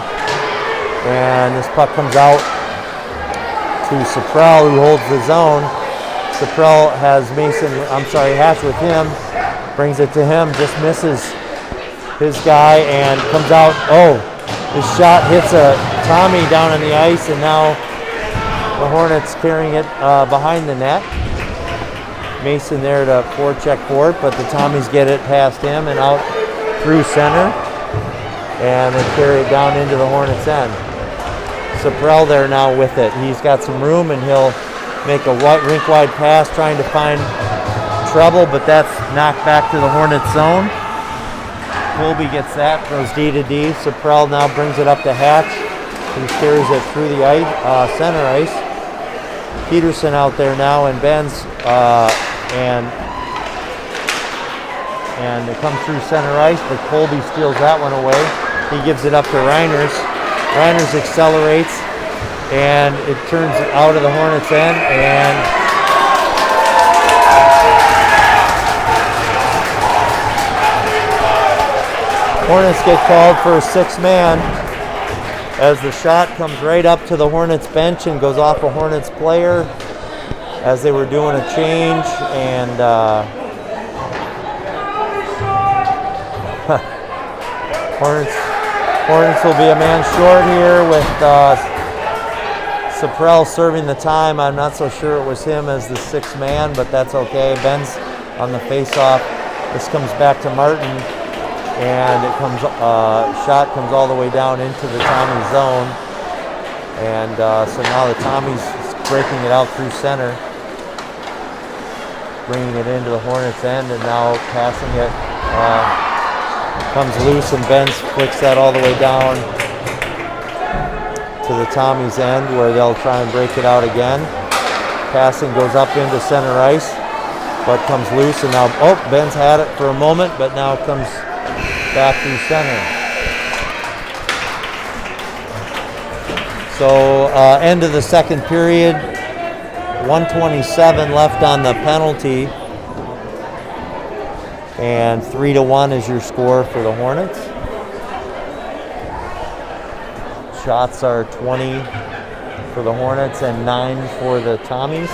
Speaker 2: And this puck comes out to Saprell, who holds the zone. Saprell has Hatch with him, brings it to him, just misses his guy and comes out. His shot hits a Tommy down on the ice, and now the Hornets carrying it behind the net. Mason there to forecheck for it, but the Tommies get it past him and out through center, and they carry it down into the Hornets end. Saprell there now with it. He's got some room, and he'll make a rink-wide pass trying to find Treble, but that's knocked back to the Hornets zone. Colby gets that, goes D to D. Saprell now brings it up to Hatch, who carries it through the center ice. Peterson out there now, and bends, and it comes through center ice, but Colby steals that one away. He gives it up to Reiners. Reiners accelerates, and it turns out of the Hornets end, and Hornets get called for a 6-man as the shot comes right up to the Hornets bench and goes off a Hornets player as they were doing a change, and Hornets will be a man short here with Saprell serving the time. I'm not so sure it was him as the sixth man, but that's okay. Ben's on the face-off. This comes back to Martin, and it comes shot comes all the way down into the Tommy zone, and so now the Tommy's breaking it out through center, bringing it into the Hornets end, and now passing it comes loose, and Benz flicks that all the way down to the Tommy's end, where they'll try and break it out again. Passing goes up into center ice, but comes loose, and now, Ben's had it for a moment, but now comes back through center. So, end of the second period, 1:27 left on the penalty, and 3-1 is your score for the Hornets. Shots are 20 for the Hornets and 9 for the Tommies.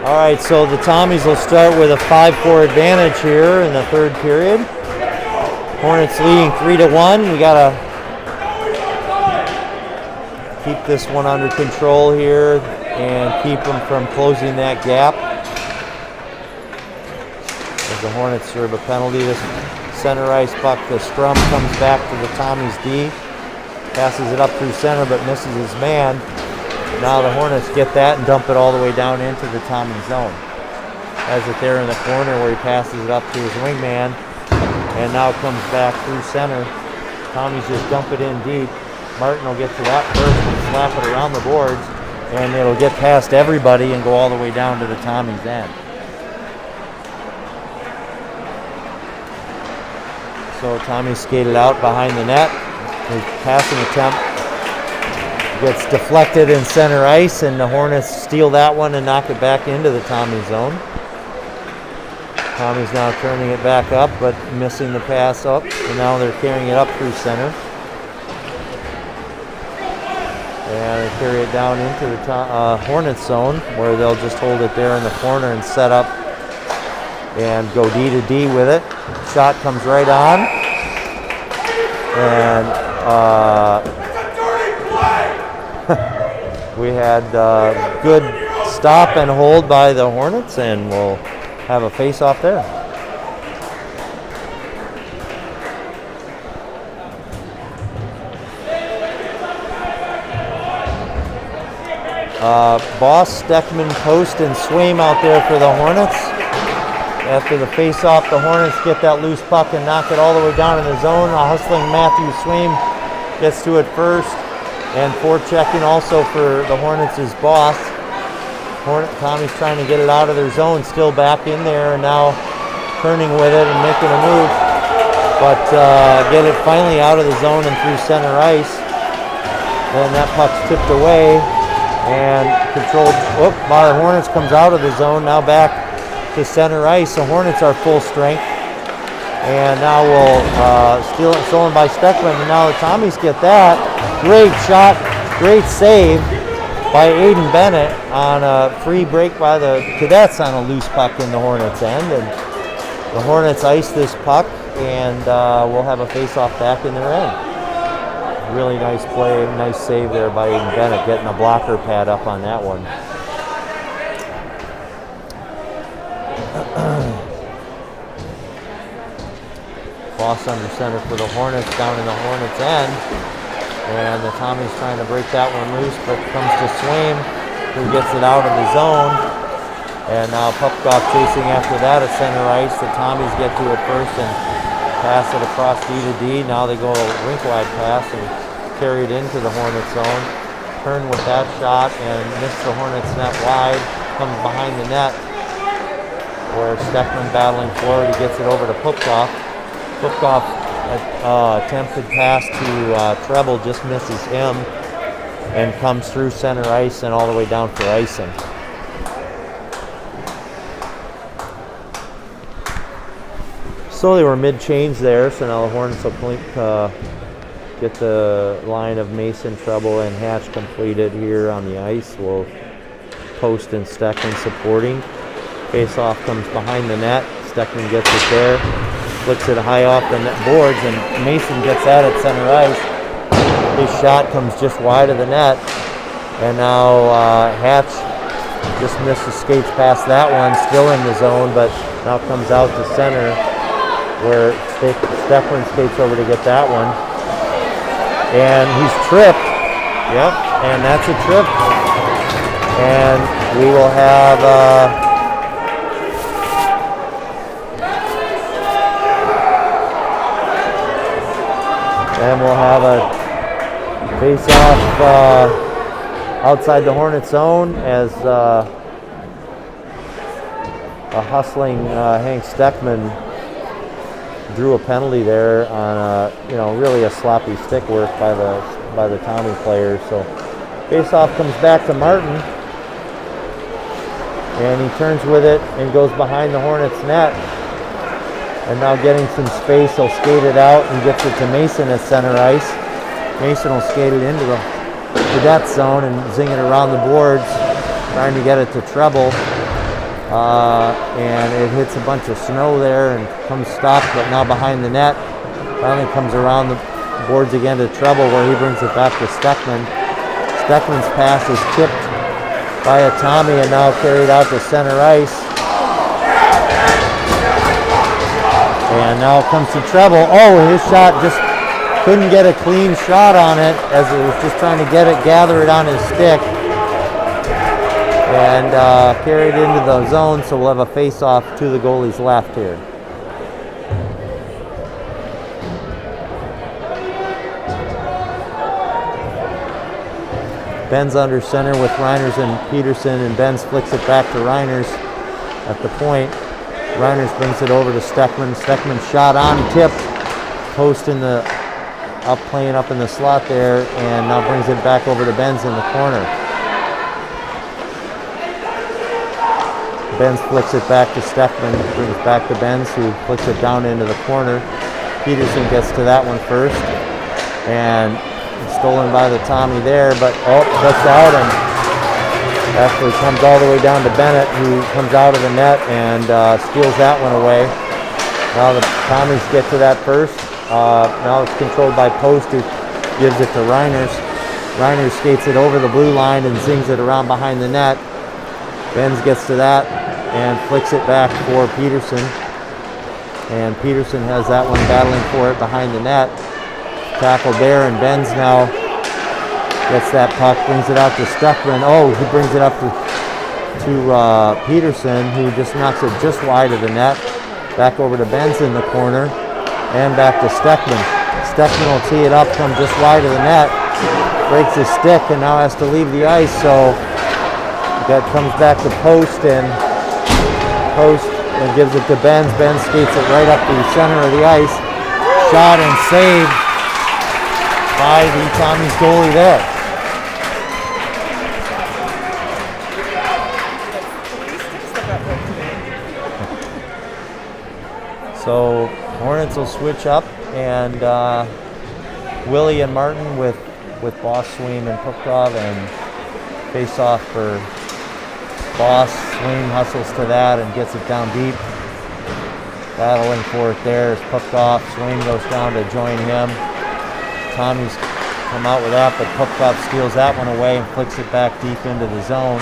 Speaker 2: All right, so the Tommies will start with a 5-4 advantage here in the third period. Hornets leading 3-1. We gotta keep this one under control here and keep them from closing that gap. As the Hornets serve a penalty, this center ice puck, the scrum comes back to the Tommies D, passes it up through center but misses his man. Now the Hornets get that and dump it all the way down into the Tommy zone. Has it there in the corner where he passes it up to his wingman, and now comes back through center. Tommies just dump it in deep. Martin will get to that first and slap it around the boards, and it'll get past everybody and go all the way down to the Tommy's end. So Tommy skated out behind the net. His passing attempt gets deflected in center ice, and the Hornets steal that one and knock it back into the Tommy zone. Tommy's now turning it back up, but missing the pass up, and now they're carrying it up through center. And they carry it down into the Hornets zone, where they'll just hold it there in the corner and set up and go D to D with it. Shot comes right on, and we had good stop and hold by the Hornets, and we'll have a face-off there. Boss, Steckman, Post, and Swaim out there for the Hornets. After the face-off, the Hornets get that loose puck and knock it all the way down in the zone. A hustling Matthew Swaim gets to it first, and forechecking also for the Hornets is Boss. Tommy's trying to get it out of their zone, still back in there, and now turning with it and making a move, but get it finally out of the zone and through center ice. Then that puck's tipped away and controlled by the Hornets, comes out of the zone, now back to center ice. The Hornets are full strength, and now we'll steal it, stolen by Steckman, and now the Tommies get that. Great shot, great save by Aiden Bennett on a free break by the Cadets on a loose puck in the Hornets end, and the Hornets ice this puck, and we'll have a face-off back in their end. Really nice play, nice save there by Aiden Bennett, getting a blocker pad up on that one. Boss under center for the Hornets, down in the Hornets end. And the Tommy's trying to break that one loose, but comes to Swaim, who gets it out of the zone. And now Pupkoff chasing after that at center ice. The Tommies get to it first and pass it across D to D. Now they go a rink wide pass and carry it into the Hornets zone. Turn with that shot and miss the Hornets net wide. Comes behind the net where Steckman battling forward. He gets it over to Pupkoff. Pupkoff attempted pass to Treble, just misses him and comes through center ice and all the way down for icing. So they were mid-change there, so now the Hornets will get the line of Mason, Treble, and Hatch completed here on the ice. We'll Post and Steckman supporting. Face-off comes behind the net. Steckman gets it there. Flicks it high off the net boards, and Mason gets that at center ice. His shot comes just wide of the net. And now Hatch just misses, skates past that one, still in the zone, but now comes out to center where Steckman skates over to get that one. And he's tripped. Yep, and that's a trip. And we will have a face-off outside the Hornet zone as a hustling Hank Steckman drew a penalty there on really a sloppy stick work by the Tommy players. So face-off comes back to Martin, and he turns with it and goes behind the Hornets net. And now getting some space, he'll skate it out and gets it to Mason at center ice. Mason will skate it into the cadet zone and zing it around the boards, trying to get it to Treble. And it hits a bunch of snow there and comes stopped, but now behind the net. Finally comes around the boards again to Treble, where he brings it back to Steckman. Steckman's pass is tipped by a Tommy and now carried out to center ice. And now comes to Treble. Oh, his shot just couldn't get a clean shot on it as it was just trying to gather it on his stick. And carried into the zone, so we'll have a face-off to the goalie's left here. Benz under center with Reiners and Peterson, and Benz flicks it back to Reiners at the point. Reiners brings it over to Steckman. Steckman shot on, tipped, post playing up in the slot there, and now brings it back over to Benz in the corner. Benz flicks it back to Steckman, brings back to Benz, who flicks it down into the corner. Peterson gets to that one first, and it's stolen by the Tommy there, but puts out and actually comes all the way down to Bennett, who comes out of the net and steals that one away. Now the Tommies get to that first. Now it's controlled by Post, who gives it to Reiners. Reiners skates it over the blue line and zings it around behind the net. Benz gets to that and flicks it back for Peterson. And Peterson has that one battling for it behind the net. Tackled there, and Benz now gets that puck, brings it out to Steckman. Oh, he brings it up to Peterson, who just knocks it just wide of the net. Back over to Benz in the corner, and back to Steckman. Steckman will tee it up, come just wide of the net, breaks his stick, and now has to leave the ice. So that comes back to Post and gives it to Benz. Benz skates it right up the center of the ice. Shot and saved by the Tommy's goalie there. So Hornets will switch up, and Willie and Martin with Boss, Swaim, and Pupkov, and face off for Boss. Swaim hustles to that and gets it down deep. Battling for it there is Pupkov. Swaim goes down to join him. Tommy's come out with that, but Pupkov steals that one away and flicks it back deep into the zone.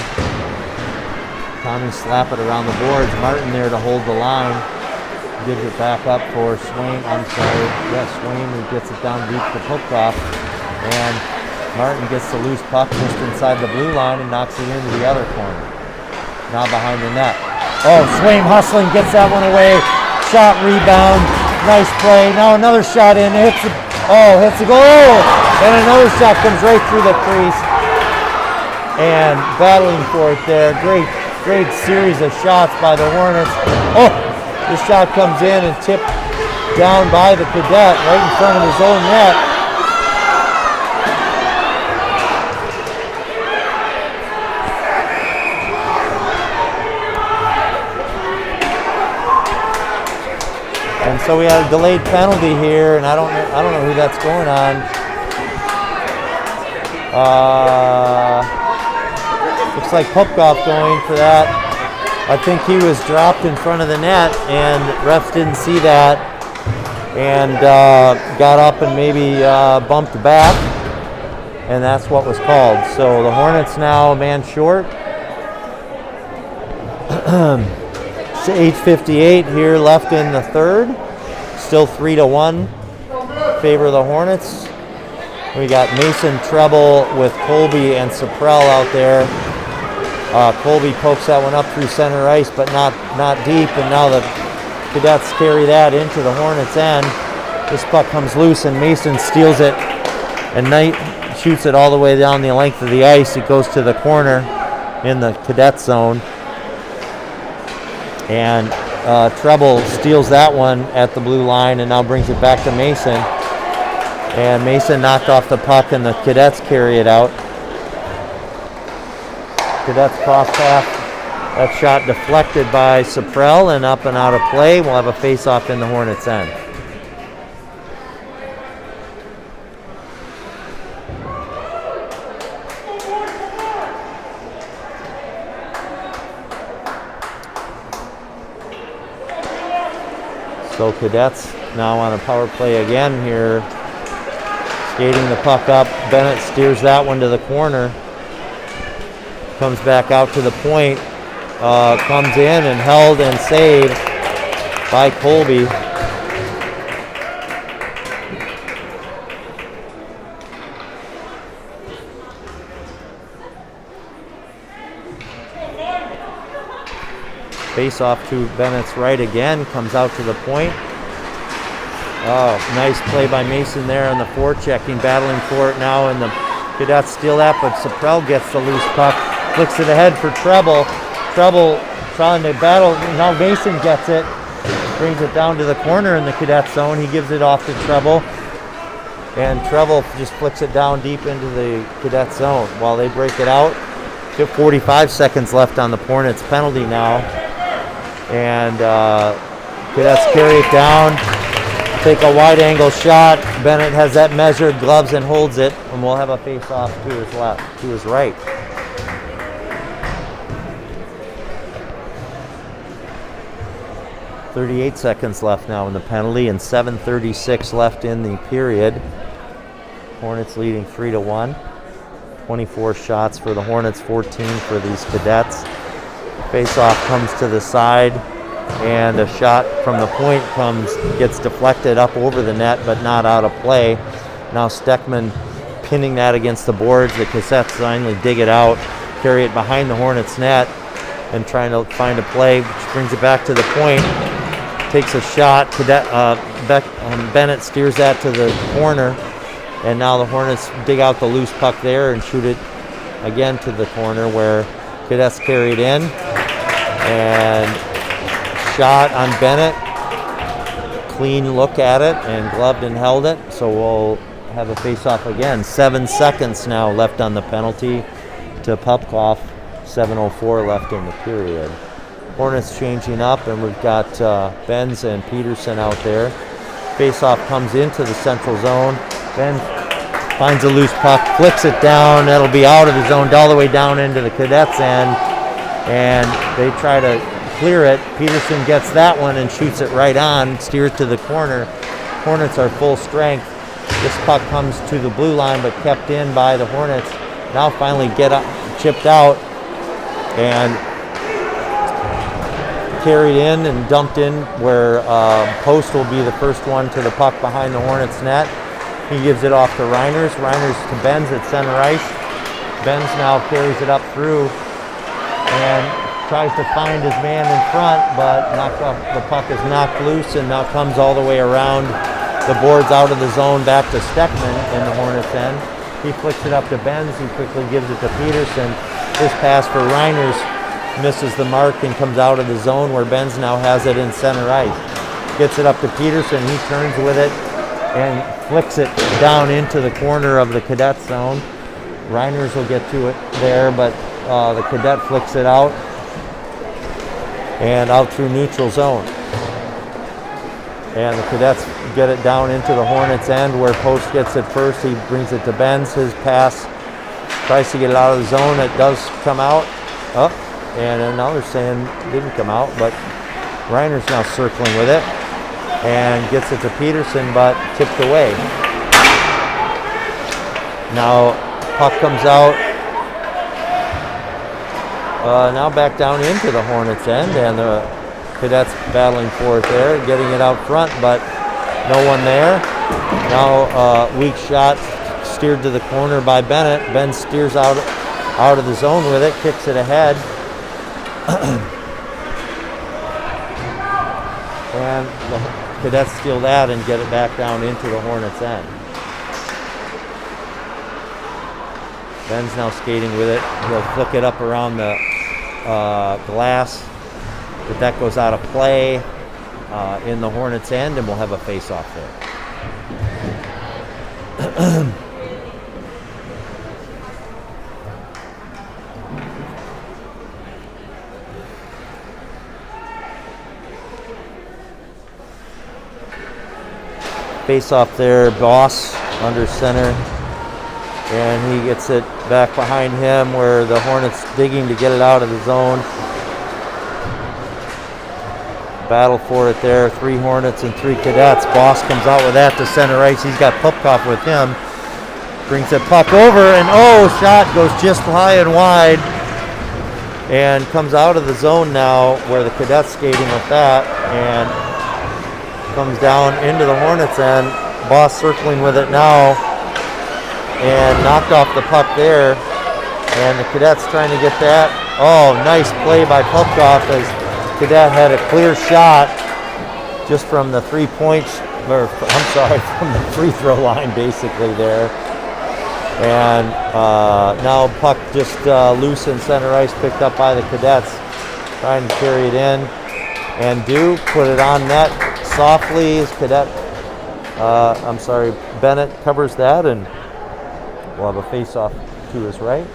Speaker 2: Tommy slap it around the boards. Martin there to hold the line. gives it back up for Swain. I'm sorry. Yeah, Swain, who gets it down deep to Pupkoff. And Martin gets the loose puck just inside the blue line and knocks it into the other corner. Now behind the net. Oh, Swain hustling, gets that one away. Shot, rebound. Nice play. Now another shot in. Hits the goal. And another shot comes right through the crease. And battling for it there. Great series of shots by the Hornets. Oh, the shot comes in and tipped down by the Cadet right in front of his own net. And so we had a delayed penalty here, and I don't know who that's going on. Looks like Pupkoff going for that. I think he was dropped in front of the net, and refs didn't see that, and got up and maybe bumped back, and that's what was called. So the Hornets now a man short. 8:58 here left in the third. Still 3-1 favor of the Hornets. We got Mason Treble with Colby and Saprell out there. Colby pokes that one up through center ice, but not deep, and now the Cadets carry that into the Hornets' end. This puck comes loose, and Mason steals it, and Knight shoots it all the way down the length of the ice. It goes to the corner in the Cadet zone. And Treble steals that one at the blue line and now brings it back to Mason. And Mason knocked off the puck and the Cadets carry it out. Cadets cross pass. That shot deflected by Saprell and up and out of play. We'll have a face-off in the Hornets' end. So Cadets now on a power play again here. Skating the puck up. Bennett steers that one to the corner. Comes back out to the point. Comes in and held and saved by Colby. Face off to Bennett's right again, comes out to the point. Oh, nice play by Mason there on the forechecking, battling for it now, and the Cadets steal that, but Saprell gets the loose puck, flicks it ahead for Treble. Treble trying to battle, now Mason gets it, brings it down to the corner in the Cadet zone. He gives it off to Treble, and Treble just flicks it down deep into the Cadet zone while they break it out. 45 seconds left on the Hornets penalty now. And Cadets carry it down, take a wide angle shot. Bennett has that measured, gloves and holds it, and we'll have a face off to his left, to his right. .38 seconds left now in the penalty and 7:36 left in the period. Hornets leading 3-1. 24 shots for the Hornets, 14 for these Cadets. Face-off comes to the side, and a shot from the point gets deflected up over the net, but not out of play. Now Steckman pinning that against the boards. The Cadets finally dig it out, carry it behind the Hornets net, and trying to find a play, which brings it back to the point. Takes a shot. Bennett steers that to the corner, and now the Hornets dig out the loose puck there and shoot it again to the corner where Cadets carry it in. And shot on Bennett. Clean look at it and gloved and held it. So we'll have a face-off again. 7 seconds now left on the penalty to Pupkoff. 7:04 left in the period. Hornets changing up, and we've got Benz and Peterson out there. Face-off comes into the central zone. Ben finds a loose puck, flicks it down. That'll be out of the zone, all the way down into the Cadets' end. And they try to clear it. Peterson gets that one and shoots it right on, steers to the corner. Hornets are full strength. This puck comes to the blue line, but kept in by the Hornets. Now finally chipped out, and carried in and dumped in where Post will be the first one to the puck behind the Hornets net. He gives it off to Reiners. Reiners to Benz at center ice. Benz now carries it up through and tries to find his man in front, but the puck is knocked loose and now comes all the way around the boards out of the zone back to Steckman in the Hornets end. He flicks it up to Benz. He quickly gives it to Peterson. His pass for Reiners misses the mark and comes out of the zone where Benz now has it in center ice. Gets it up to Peterson. He turns with it and flicks it down into the corner of the Cadet zone. Reiners will get to it there, but the Cadet flicks it out and out through neutral zone. And the Cadets get it down into the Hornets end where Post gets it first. He brings it to Benz. His pass tries to get it out of the zone. It does come out. Up. And now they're saying it didn't come out, but Reiner's now circling with it and gets it to Peterson, but tipped away. Now puck comes out. Now back down into the Hornets end, and the Cadets battling for it there, getting it out front, but no one there. Now weak shot steered to the corner by Bennett. Ben steers out of the zone with it, kicks it ahead. And the Cadets steal that and get it back down into the Hornets end. Ben's now skating with it. He'll flick it up around the glass, but that goes out of play in the Hornets end, and we'll have a face-off there. Face off there, Boss under center, and he gets it back behind him where the Hornets digging to get it out of the zone. Battle for it there, 3 Hornets and 3 Cadets. Boss comes out with that to center ice. He's got Pupkoff with him. Brings the puck over, and shot goes just high and wide and comes out of the zone now where the Cadets skating with that, and comes down into the Hornets end. Boss circling with it now and knocked off the puck there, and the Cadets trying to get that. Nice play by Pupkoff as Cadet had a clear shot just from the 3 points, or from the free throw line basically there. And now puck just loose in center ice, picked up by the Cadets, trying to carry it in, and put it on net softly as Bennett covers that, and we'll have a face-off to his right.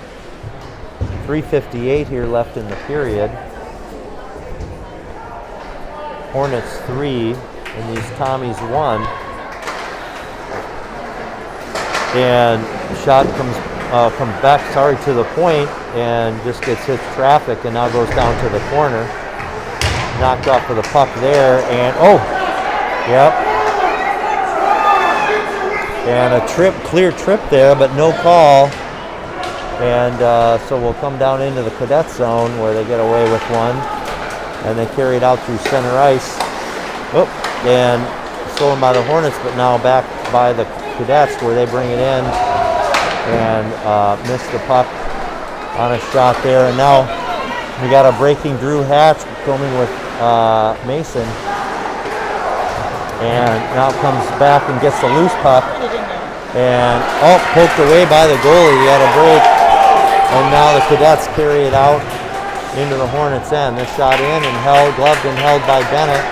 Speaker 2: 3:58 here left in the period. Hornets 3 and these Tommies 1. And shot comes back to the point and just gets hit traffic and now goes down to the corner. Knocked off of the puck there, and yep. And a clear trip there, but no call. And so we'll come down into the Cadet zone where they get away with one. And they carry it out through center ice. And stolen by the Hornets, but now back by the Cadets where they bring it in and miss the puck on a shot there. And now we got a breaking Drew Hatch filming with Mason. And now comes back and gets the loose puck. And poked away by the goalie. He had a break. And now the Cadets carry it out into the Hornets end. This shot in and gloved and held by Bennett.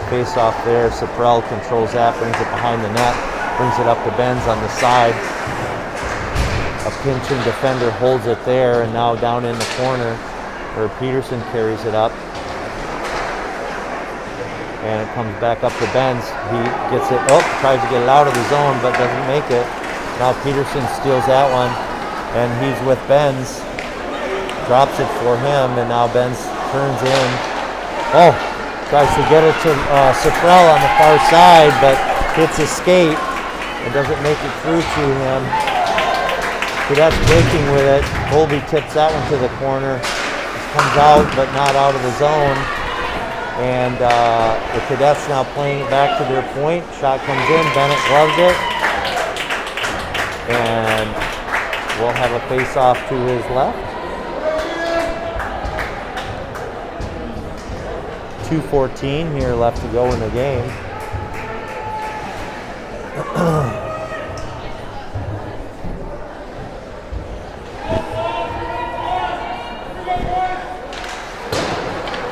Speaker 2: Face off there. Saprell controls that, brings it behind the net, brings it up to Benz on the side. A pinching defender holds it there, and now down in the corner where Peterson carries it up. And it comes back up to Benz. He gets it, tries to get it out of the zone, but doesn't make it. Now Peterson steals that one, and he's with Benz. drops it for him, and now Benz turns in. Oh, tries to get it to Suprell on the far side, but hits his skate and doesn't make it through to him. Cadets breaking with it. Colby tips that one to the corner. Comes out, but not out of the zone. And the Cadets now playing it back to their point. Shot comes in. Bennett gloves it. And we'll have a face-off to his left. 2:14 here left to go in the game.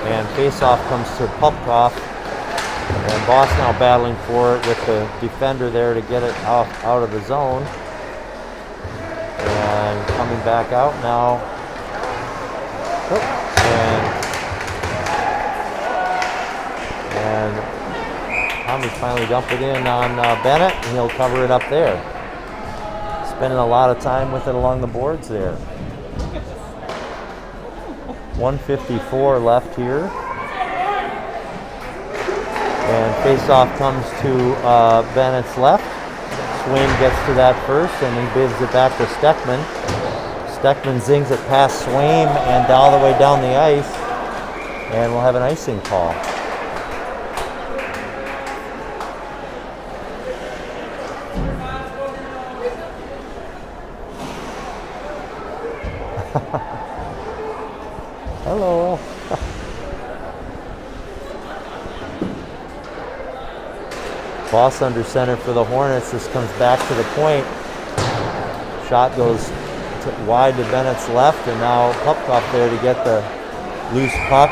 Speaker 2: And face-off comes to Pupkoff. And Boss now battling for it with the defender there to get it out of the zone. And coming back out now. And Tommy's finally dumped it in on Bennett, and he'll cover it up there. Spending a lot of time with it along the boards there. 1:54 left here. And face-off comes to Bennett's left. Swaim gets to that first, and he bids it back to Steckman. Steckman zings it past Swaim and all the way down the ice, and we'll have an icing call. Hello. Boss under center for the Hornets. This comes back to the point. Shot goes wide to Bennett's left, and now Pupkoff there to get the loose puck.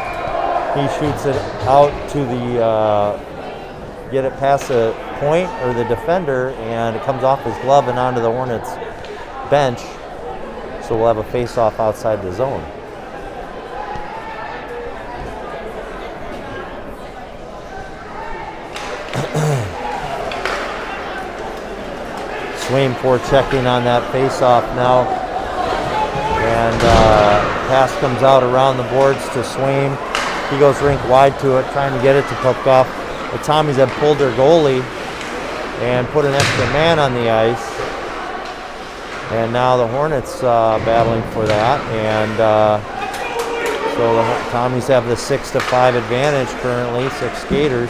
Speaker 2: He shoots it out to the, get it past the point or the defender, and it comes off his glove and onto the Hornets bench. So we'll have a face-off outside the zone. Swaim forechecking on that face-off now. And pass comes out around the boards to Swaim. He goes rink wide to it, trying to get it to Pupkoff. The Tommies have pulled their goalie and put an extra man on the ice. And now the Hornets battling for that. And so the Tommies have the 6-5 advantage currently, 6 skaters.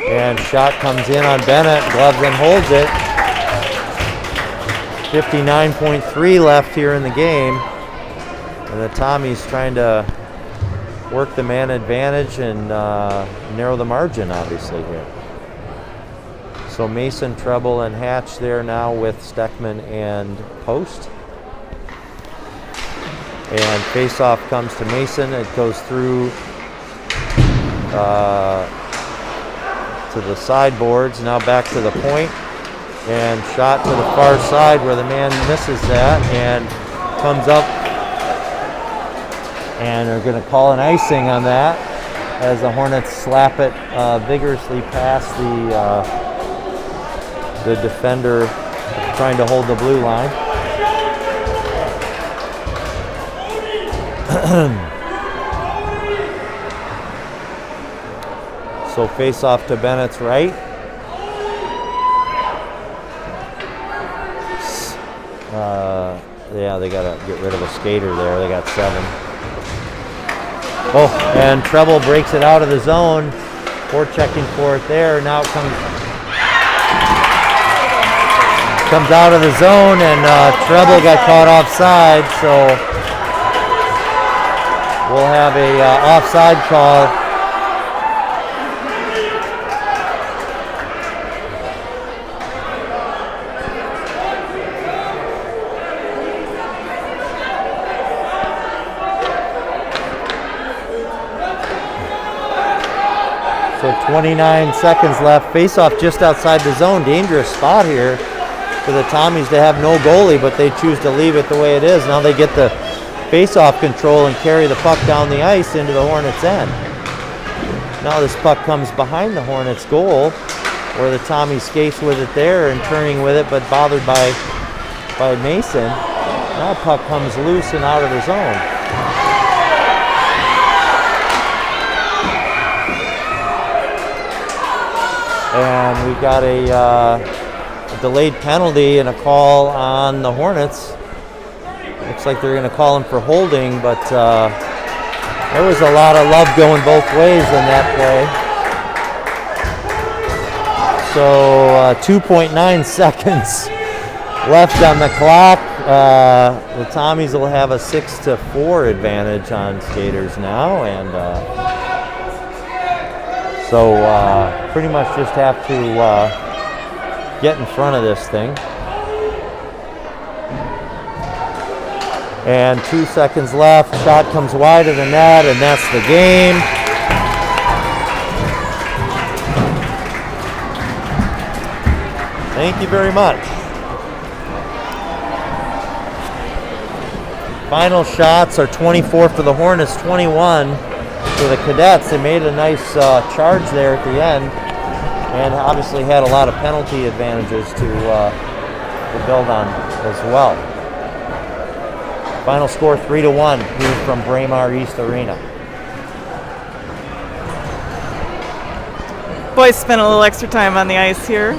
Speaker 2: And shot comes in on Bennett, gloves and holds it. 59.3 left here in the game. And the Tommies trying to work the man advantage and narrow the margin, obviously, here. So Mason, Treble, and Hatch there now with Steckman and Post. And face-off comes to Mason. It goes through to the sideboards, now back to the point. And shot to the far side where the man misses that and comes up. And they're going to call an icing on that as the Hornets slap it vigorously past the defender trying to hold the blue line. So face off to Bennett's right. Yeah, they got to get rid of a skater there. They got 7. Oh, and Treble breaks it out of the zone. Forechecking for it there. Now it comes out of the zone, and Treble got caught offside, so we'll have a offside call. So 29 seconds left. Face-off just outside the zone. Dangerous spot here for the Tommies to have no goalie, but they choose to leave it the way it is. Now they get the face-off control and carry the puck down the ice into the Hornets' end. Now this puck comes behind the Hornets' goal, where the Tommy skates with it there and turning with it, but bothered by Mason. Now puck comes loose and out of the zone. and we got a delayed penalty and a call on the Hornets. Looks like they're going to call him for holding, but there was a lot of love going both ways in that play. So 2.9 seconds left on the clock. The Tommies will have a 6-4 advantage on skaters now, and so pretty much just have to get in front of this thing. And 2 seconds left. Shot comes wide of the net, and that's the game. Thank you very much. Final shots are 24 for the Hornets, 21 for the Cadets. They made a nice charge there at the end, and obviously had a lot of penalty advantages to build on as well. Final score 3-1 here from Braemar East Arena.
Speaker 1: Boys spent a little extra time on the ice here.